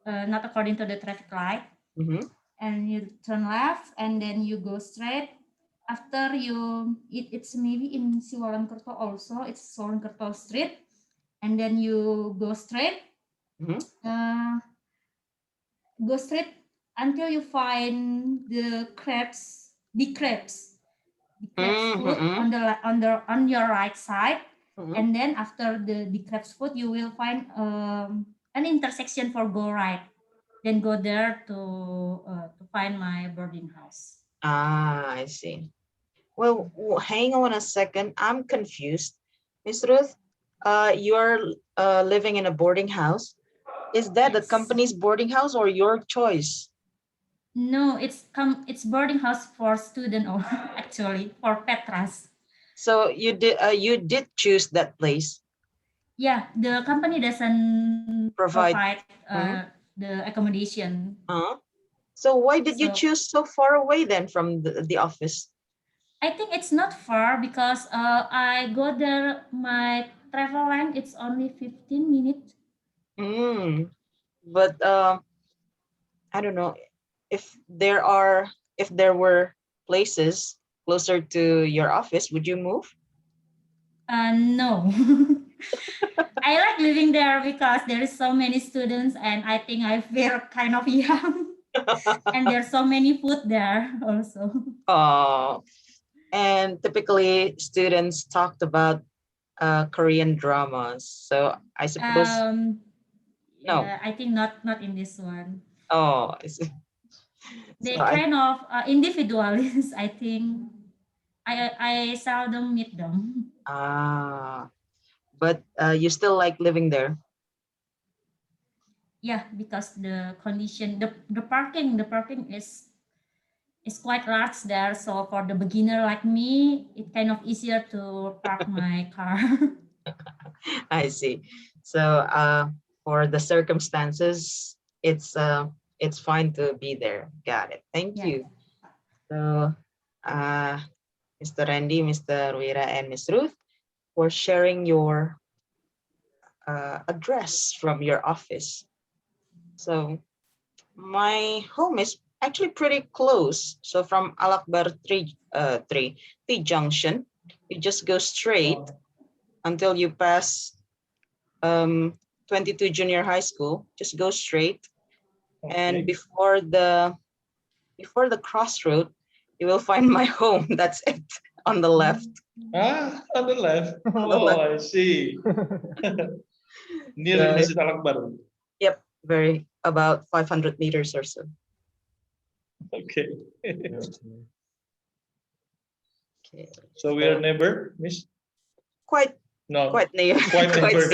Speaker 3: not according to the traffic light,
Speaker 1: Mm-hmm.
Speaker 3: and you turn left and then you go straight. After it's maybe in Siwalan also, it's Siwalan Street, and then you
Speaker 1: Mm-hmm.
Speaker 3: uh, go straight until you find the crabs food
Speaker 1: Mm-hmm.
Speaker 3: on your right side.
Speaker 1: Mm-hmm.
Speaker 3: And then after the crabs food, you will find an intersection for go right. Then go there to find my boarding house.
Speaker 1: Ah, I see. Well, hang on a second. I'm confused. Miss Ruth, you're living in a boarding house. Is that the
Speaker 3: Yes.
Speaker 1: company's boarding house or your choice?
Speaker 3: No, it's boarding house for student or actually for Petras.
Speaker 1: So you did choose that place.
Speaker 3: Yeah, the company doesn't
Speaker 1: Provide.
Speaker 3: provide
Speaker 1: Mhm.
Speaker 3: the accommodation.
Speaker 1: Uh-huh. So why did you
Speaker 3: So
Speaker 1: choose so far away then from the office?
Speaker 3: I think it's not far because I go there. My travel line it's only 15 minutes.
Speaker 1: Mm. But I don't know if there were places closer to your office, would you move?
Speaker 3: No, I like living there because there is so many students, and I think I feel kind of young. And there's so many food there also.
Speaker 1: Oh, and typically students talked about Korean dramas. So I suppose no.
Speaker 3: Yeah, I think not in this one.
Speaker 1: Oh, I see. So
Speaker 3: They
Speaker 1: I
Speaker 3: kind of individualists. I think I seldom meet them.
Speaker 1: ah, but you still like living there.
Speaker 3: Yeah, because the condition, the parking is quite large there. So for the beginner like me, it's kind of easier to park my car.
Speaker 1: I see. So for the circumstances, it's fine to be there. Got it. Thank
Speaker 3: Yeah.
Speaker 1: you. So uh, Mr. Randy, Mr. Wira, and Miss Ruth for sharing your address from your office. So my home is actually pretty close. So from Al Akbar 3 T junction, you just go straight until you pass 22 junior high school. Just go straight, and before the crossroad, you will find my home. That's it, on the left.
Speaker 4: Ah, on the left.
Speaker 1: On the
Speaker 4: Oh,
Speaker 1: left.
Speaker 4: I see. Near
Speaker 1: So,
Speaker 4: Masjid Al Akbar.
Speaker 1: yep, very about 500 meters or so.
Speaker 4: Okay.
Speaker 1: Okay.
Speaker 4: So we are neighbor, Miss?
Speaker 1: Quite
Speaker 4: No.
Speaker 1: quite near.
Speaker 4: Quite neighbor.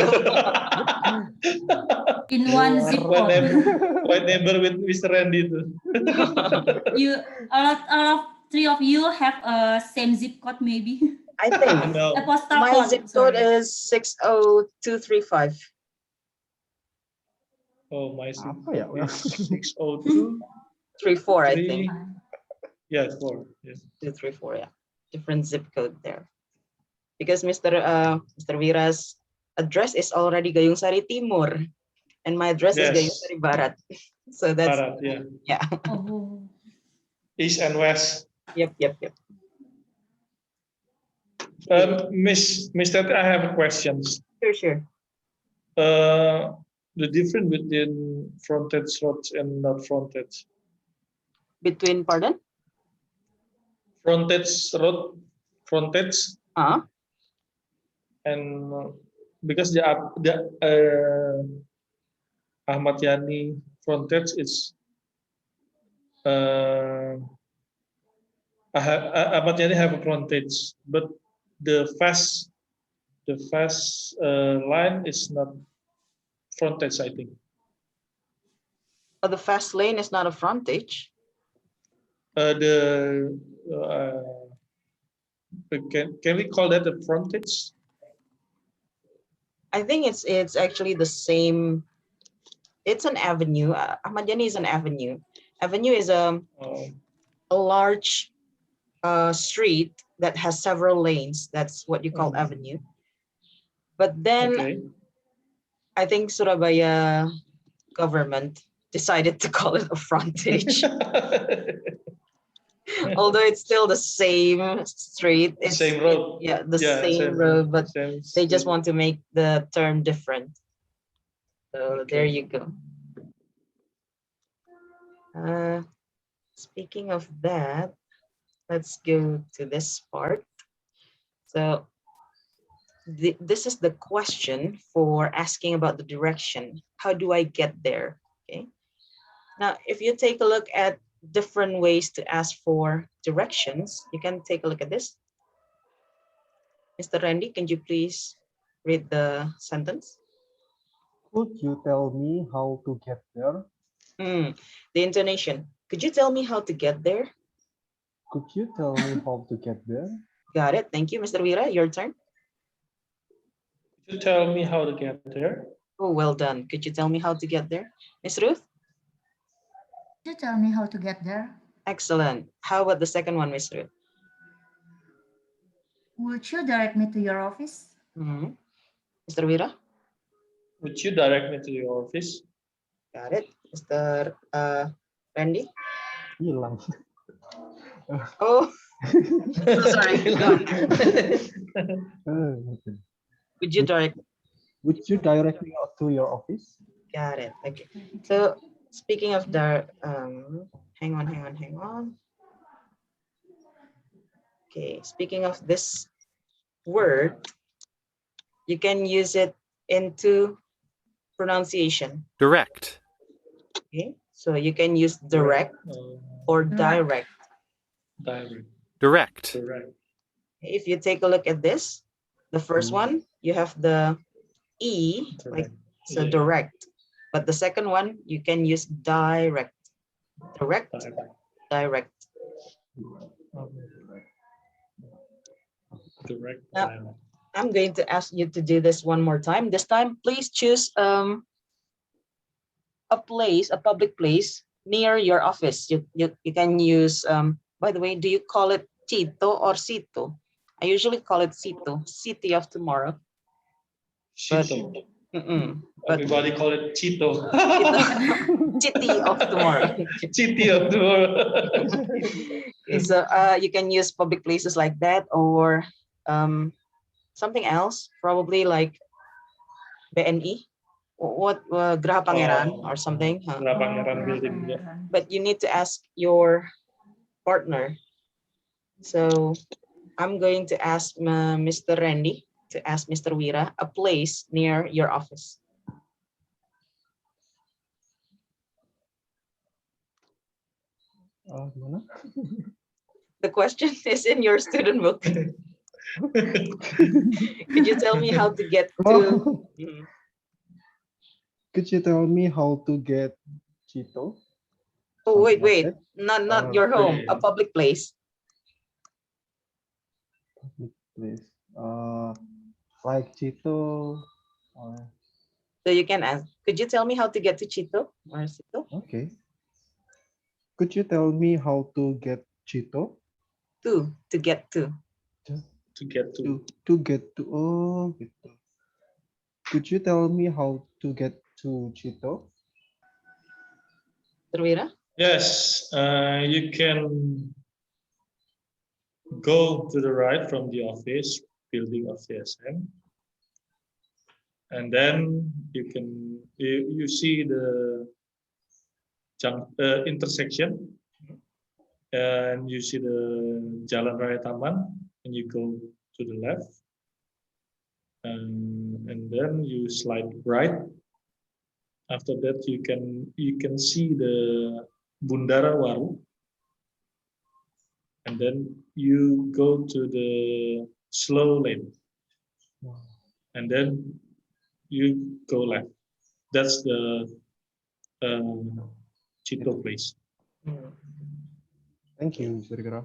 Speaker 3: In one zip
Speaker 4: Quite
Speaker 3: code.
Speaker 4: neighbor with Mr. Randy too.
Speaker 3: You all of three of you have a same zip code, maybe.
Speaker 1: I think
Speaker 3: A
Speaker 4: No.
Speaker 3: postal
Speaker 1: my
Speaker 3: code.
Speaker 1: zip code
Speaker 3: Sorry.
Speaker 1: is 60235.
Speaker 4: Oh, my zip
Speaker 2: Apa ya?
Speaker 4: code is 602.
Speaker 1: 34, I think.
Speaker 4: Yeah, 4. Yes.
Speaker 1: 234, yeah. Different zip code there. Because Mr. Wira's address is already Gayung Sari Timur, and my address is Gayung
Speaker 4: Yes.
Speaker 1: Sari Barat. So that's
Speaker 4: Barat, yeah.
Speaker 1: yeah.
Speaker 3: Oh.
Speaker 4: East and west.
Speaker 1: Yep.
Speaker 4: Miss Ted, I have questions.
Speaker 1: Sure.
Speaker 4: The difference between frontage roads and not frontage.
Speaker 1: Between, pardon?
Speaker 4: Frontage road, frontage, and because the Ahmad Yani frontage is Ahmad Yani have a frontage, but the fast line is not frontage, I think.
Speaker 1: Oh, the fast lane is not a frontage.
Speaker 4: Can we call that a frontage?
Speaker 1: I think it's actually the same. It's an avenue. Ahmad Yani is an avenue. Avenue is a large street that has several lanes. That's what you call avenue. But then I think Surabaya government decided to call it a frontage. Although it's still the same street, it's
Speaker 4: same road.
Speaker 1: Same road, but they just want to make the term different. So there you go. Speaking of that, let's go to this part. So this is the question for asking about the direction. How do I get there? Okay. Now, if you take a look at different ways to ask for directions, you can take a look at this. Mr. Randy, can you please read the sentence?
Speaker 2: Could you tell me how to get there?
Speaker 1: The intonation. Could you tell me how to get there?
Speaker 2: Could you tell me how to get there?
Speaker 1: Got it. Thank you, Mr. Wira. Your turn.
Speaker 4: Could you tell me how to get there?
Speaker 1: Oh, well done. Could you tell me how to get there? Miss Ruth?
Speaker 3: Could you tell me how to get there?
Speaker 1: Excellent. How about the second one, Miss Ruth?
Speaker 3: Would you direct me to your office?
Speaker 1: Mr. Wira?
Speaker 4: Would you direct me to your office?
Speaker 1: Got it. Mr. Randy?
Speaker 2: Hilang.
Speaker 1: Oh, so sorry. Would you direct
Speaker 2: me to your office?
Speaker 1: Got it. Okay. So speaking of the hang on. Okay, speaking of this word, you can use it into pronunciation.
Speaker 5: Direct.
Speaker 1: Okay, so you can use direct or direct.
Speaker 5: Direct.
Speaker 1: If you take a look at this, the first one, you have the E, so direct. But the second one, you can use direct. Direct. Now, I'm going to ask you to do this one more time. This time, please choose a public place near your office. You can use, by the way, do you call it Chito or Sito? I usually call it Sito, City of Tomorrow.
Speaker 4: Sito.
Speaker 1: But
Speaker 4: Everybody call it Cheeto.
Speaker 1: Chitty of tomorrow.
Speaker 4: Chitty of tomorrow.
Speaker 1: Okay, so you can use public places like that, or something else, probably like BNI. What Graha Pangeran or something.
Speaker 4: Graha Pangeran building. Yeah.
Speaker 1: But you need to ask your partner. So I'm going to ask Mr. Randy to ask Mr. Wira a place near your office.
Speaker 2: Gimana?
Speaker 1: The question is in your student book. Could you tell me how to get to?
Speaker 2: Could you tell me how to get Cheeto?
Speaker 1: Oh, wait,
Speaker 2: Something like
Speaker 1: wait.
Speaker 2: that?
Speaker 1: Not your home, a public place.
Speaker 2: Public place. Like Cheeto.
Speaker 1: So you can ask, could you tell me how to get to Cheeto? Or Cheeto?
Speaker 2: Okay. Could you tell me how to get Cheeto?
Speaker 1: To get to.
Speaker 4: To get to.
Speaker 2: To get to. Oh, gitu. Could you tell me how to get to Cheeto?
Speaker 1: Terwira?
Speaker 4: Yes, you can go to the right from the office building of JSM, and then you see the intersection, and you see the Jalan Raya Taman, and you go to the left, and then you slide right. After that, you can see the Bundara Waru, and then you go to the slow lane, and then you go left. That's the Cheeto place.
Speaker 2: Thank you, Mr. Gra.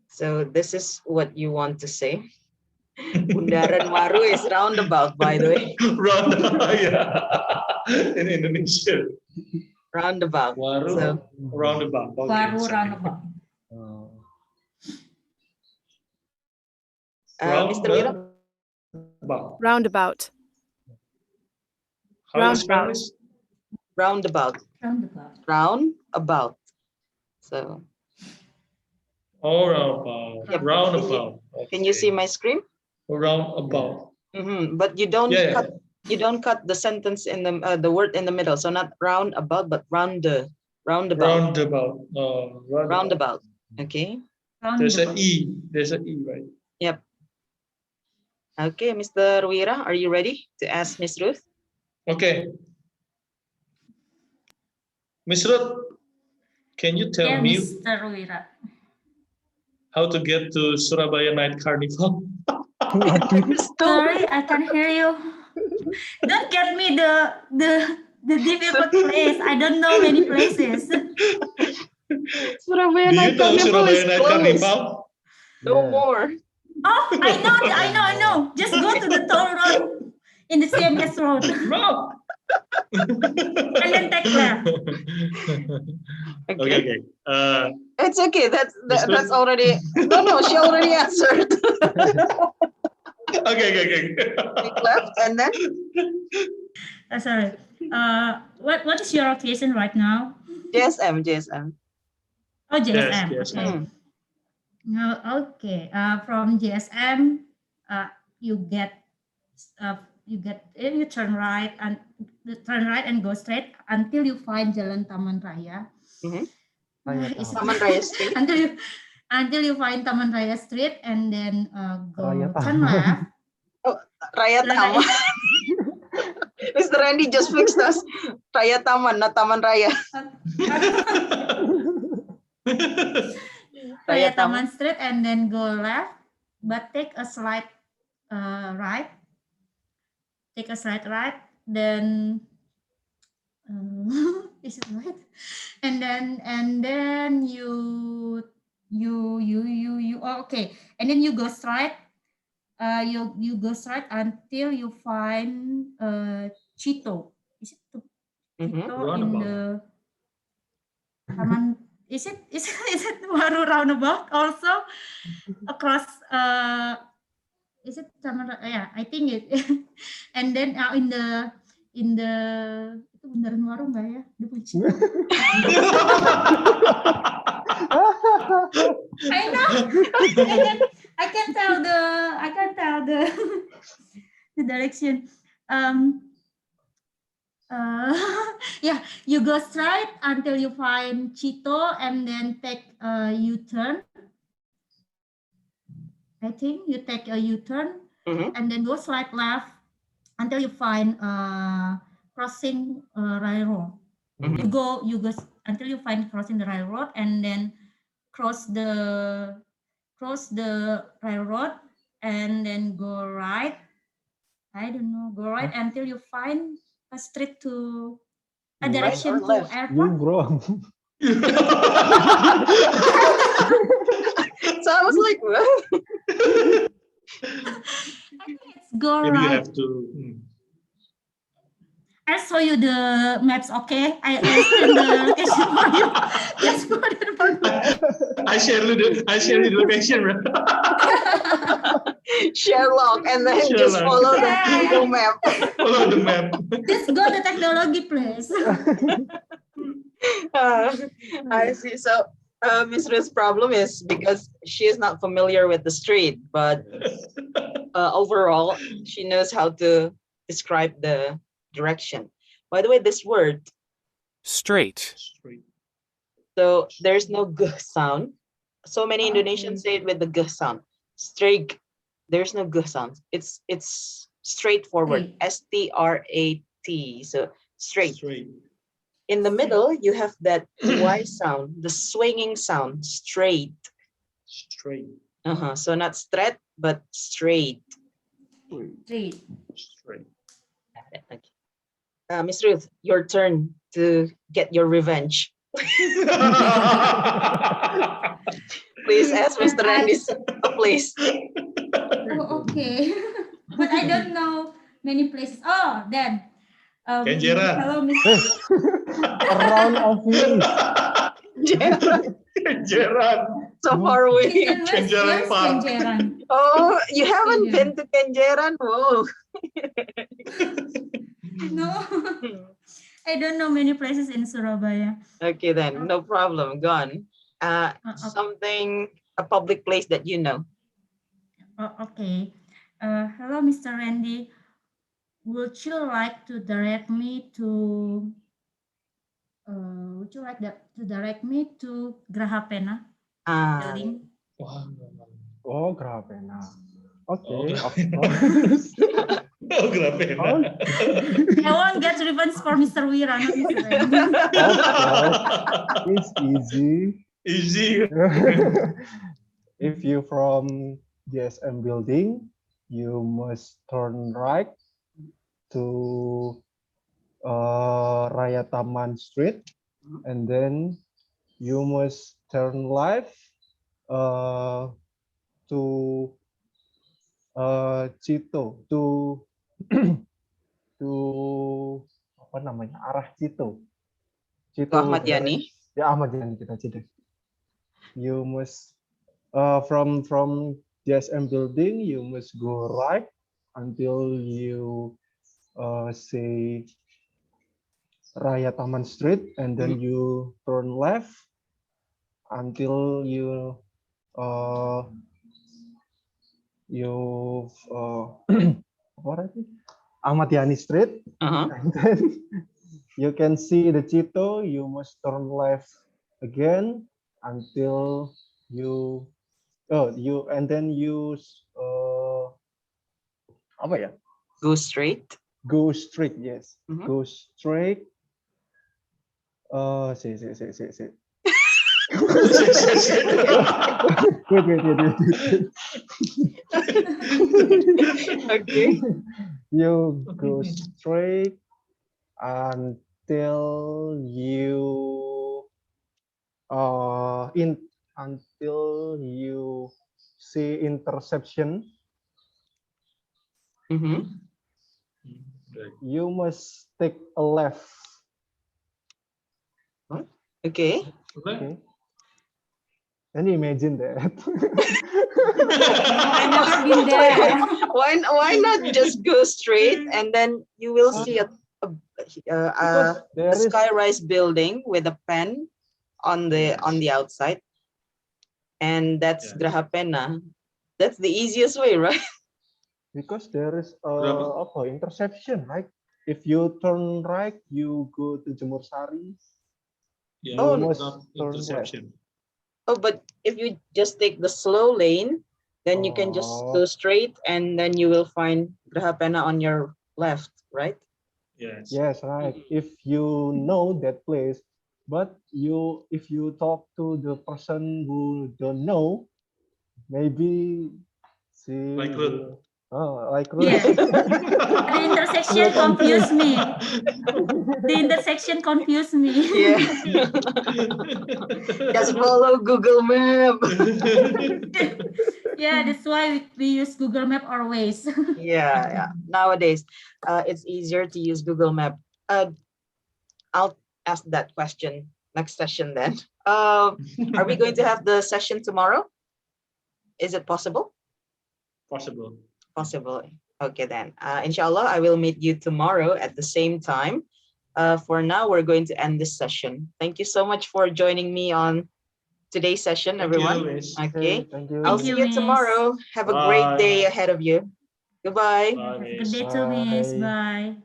Speaker 1: So this is what you want to say. Bundaran Waru is roundabout, by the way.
Speaker 4: Roundabout, yeah. In Indonesia.
Speaker 1: Roundabout.
Speaker 4: Waru,
Speaker 1: So,
Speaker 4: roundabout. Okay.
Speaker 3: Waru roundabout.
Speaker 1: Mr. Wira?
Speaker 6: Roundabout.
Speaker 4: How is Spanish?
Speaker 1: Roundabout.
Speaker 3: Roundabout.
Speaker 1: Roundabout. So.
Speaker 4: Oh, roundabout.
Speaker 1: Yep.
Speaker 4: Roundabout.
Speaker 1: Can you see my screen?
Speaker 4: Roundabout.
Speaker 1: But you don't cut. You don't cut the sentence in the word in the middle. So not roundabout, but roundabout.
Speaker 4: Roundabout.
Speaker 1: Roundabout. Okay.
Speaker 4: There's an E. There's an E, right?
Speaker 1: Yep. Okay, Mr. Wira, are you ready to ask Miss Ruth?
Speaker 4: Okay. Miss Ruth, can you tell me
Speaker 3: Mr. Wira.
Speaker 4: how to get to Surabaya Night Carnival?
Speaker 3: Sorry, I can't hear you. Don't get me the difficult place. I don't know many places.
Speaker 1: Surabaya
Speaker 4: Do you
Speaker 1: Night
Speaker 4: know
Speaker 1: Carnival
Speaker 4: Surabaya
Speaker 1: is
Speaker 4: Night
Speaker 1: closed.
Speaker 4: Carnival?
Speaker 1: No more.
Speaker 3: Oh, I know. Just go to the toll road in the CMS road.
Speaker 4: No.
Speaker 3: And then take left.
Speaker 4: Okay.
Speaker 1: It's okay. That's already. No. She already answered.
Speaker 4: Okay.
Speaker 1: Take left and then.
Speaker 3: Sorry. What is your location right now?
Speaker 1: JSM.
Speaker 3: Oh, JSM.
Speaker 4: Yes.
Speaker 3: Okay. No, okay. From JSM, you turn right and go straight until you find Jalan Taman Raya.
Speaker 1: Taman Raya Street.
Speaker 3: until you find Taman Raya Street, and then turn left.
Speaker 1: Oh, Raya Taman. Mr. Randy just fixed us. Raya Taman, not Taman Raya.
Speaker 3: Raya Taman Street, and then go left, but take a slight right. Take a slight right, then is it right? And then you okay, and then you go straight. You go straight until you find Cheeto. Is it Cheeto in the Taman? Is it Waru roundabout also across Is it Taman? Yeah, I think it. And then in the itu beneran warung nggak ya? Dia punya Cito. I know. I can tell the the direction. Yeah, you go straight until you find Cito and then take a U-turn. I think you take a U-turn and then go slight left until you find crossing railroad. You go until you find crossing the railroad and then cross the railroad and then go right. I don't know, go right until you find a street to a
Speaker 2: Right
Speaker 3: direction
Speaker 1: or
Speaker 3: to
Speaker 1: left?
Speaker 2: You
Speaker 3: airport.
Speaker 2: wrong.
Speaker 1: So I was like, well,
Speaker 3: I think it's go
Speaker 4: Maybe you
Speaker 3: right.
Speaker 4: have to.
Speaker 3: I'll show you the maps, okay? I send the location for you. Just put it for me.
Speaker 4: I share you the location, bro.
Speaker 1: Sherlock, and then just
Speaker 4: Sherlock.
Speaker 1: follow the
Speaker 3: Yeah.
Speaker 1: Google map.
Speaker 4: Follow the map.
Speaker 3: Just go the technology place.
Speaker 1: I see. So Miss Ruth's problem is because she is not familiar with the street, but overall, she knows how to describe the direction. By the way, this word,
Speaker 8: Straight.
Speaker 1: so there's no g sound. So many Indonesians say it with the g sound. Straight. There's no g sound. It's straightforward. S-T-R-A-T. So straight. In the middle, you have that Y sound, the swinging sound, straight. So not straight, but straight.
Speaker 3: Straight.
Speaker 1: Okay. Miss Ruth, your turn to get your revenge. Please ask Mr. Randy's place.
Speaker 3: Oh, okay. But I don't know many places. Oh, then.
Speaker 4: Kenjeran.
Speaker 3: Hello, Mr.
Speaker 2: Around office.
Speaker 4: Kenjeran.
Speaker 1: So far away.
Speaker 4: Kenjeran Park.
Speaker 3: Kenjeran.
Speaker 1: Oh, you haven't
Speaker 3: Kenjeran.
Speaker 1: been to Kenjeran? Whoa.
Speaker 3: No, I don't know many places in Surabaya.
Speaker 1: Okay, then no problem. Gone. Something, a public place that you know.
Speaker 3: Okay. Hello, Mr. Randy. Would you like to direct me to? Would you like to direct me to Graha Pena building?
Speaker 2: Oh, Gravena. Okay,
Speaker 4: Oh,
Speaker 2: of course.
Speaker 4: Oh, Gravena.
Speaker 3: I won't get revenge for Mr. Wira, not Mr. Randy.
Speaker 2: Of course. It's easy.
Speaker 4: Easy.
Speaker 2: If you from JSM building, you must turn right to Raya Taman Street, and then you must turn left to Cito, to apa namanya, arah Cito.
Speaker 1: To Ahmad Yani.
Speaker 2: Ya, Ahmad Yani kita Cito. You must from JSM building, you must go right until you say Raya Taman Street, and then you turn left until you what I think, Ahmad Yani Street, and then you can see the Cito. You must turn left again until you and then use apa ya?
Speaker 1: Go straight.
Speaker 2: Go straight, yes. Go straight. See. Wait.
Speaker 1: Okay.
Speaker 2: You go straight until you until you see intersection. You must take a left.
Speaker 1: Okay.
Speaker 2: Okay. Can you imagine that?
Speaker 3: I never been there.
Speaker 1: Why not just go straight and then you will see
Speaker 2: Because
Speaker 1: a
Speaker 2: there is
Speaker 1: skyrise building with a pen on the outside, and that's Graha Pena. That's the easiest way, right?
Speaker 2: because there is interception, right? If you turn right, you go to Jemur Sari.
Speaker 4: Yeah,
Speaker 1: Oh,
Speaker 2: You must
Speaker 4: not
Speaker 2: turn left.
Speaker 4: interception.
Speaker 1: Oh, but if you just take the slow lane, then you can just go straight, and then you will find Graha Pena on your left, right?
Speaker 4: Yes.
Speaker 2: Yes, right. If you know that place, but if you talk to the person who don't know, maybe she
Speaker 4: Like
Speaker 2: will, like
Speaker 3: Yeah.
Speaker 2: Ruth.
Speaker 3: The
Speaker 2: She
Speaker 3: intersection
Speaker 2: will
Speaker 3: confused
Speaker 2: confuse.
Speaker 3: me. The intersection confused me.
Speaker 1: Yeah. Just follow Google Map.
Speaker 3: Yeah, that's why we use Google Map always.
Speaker 1: Yeah. Nowadays, it's easier to use Google Map. I'll ask that question next session then. Are we going to have the session tomorrow? Is it possible?
Speaker 4: Possible.
Speaker 1: Possible. Okay then. Inshallah, I will meet you tomorrow at the same time. For now, we're going to end this session. Thank you so much for joining me on today's session,
Speaker 4: Thank
Speaker 1: everyone.
Speaker 4: you, Miss.
Speaker 1: Okay.
Speaker 2: Thank you.
Speaker 1: I'll
Speaker 3: Thank
Speaker 1: see
Speaker 3: you,
Speaker 1: you
Speaker 3: Miss.
Speaker 1: tomorrow. Have a great
Speaker 4: Bye.
Speaker 1: day ahead of you. Goodbye.
Speaker 4: Bye,
Speaker 3: Have a good
Speaker 4: Miss.
Speaker 3: day too, Miss.
Speaker 2: Bye.
Speaker 3: Bye.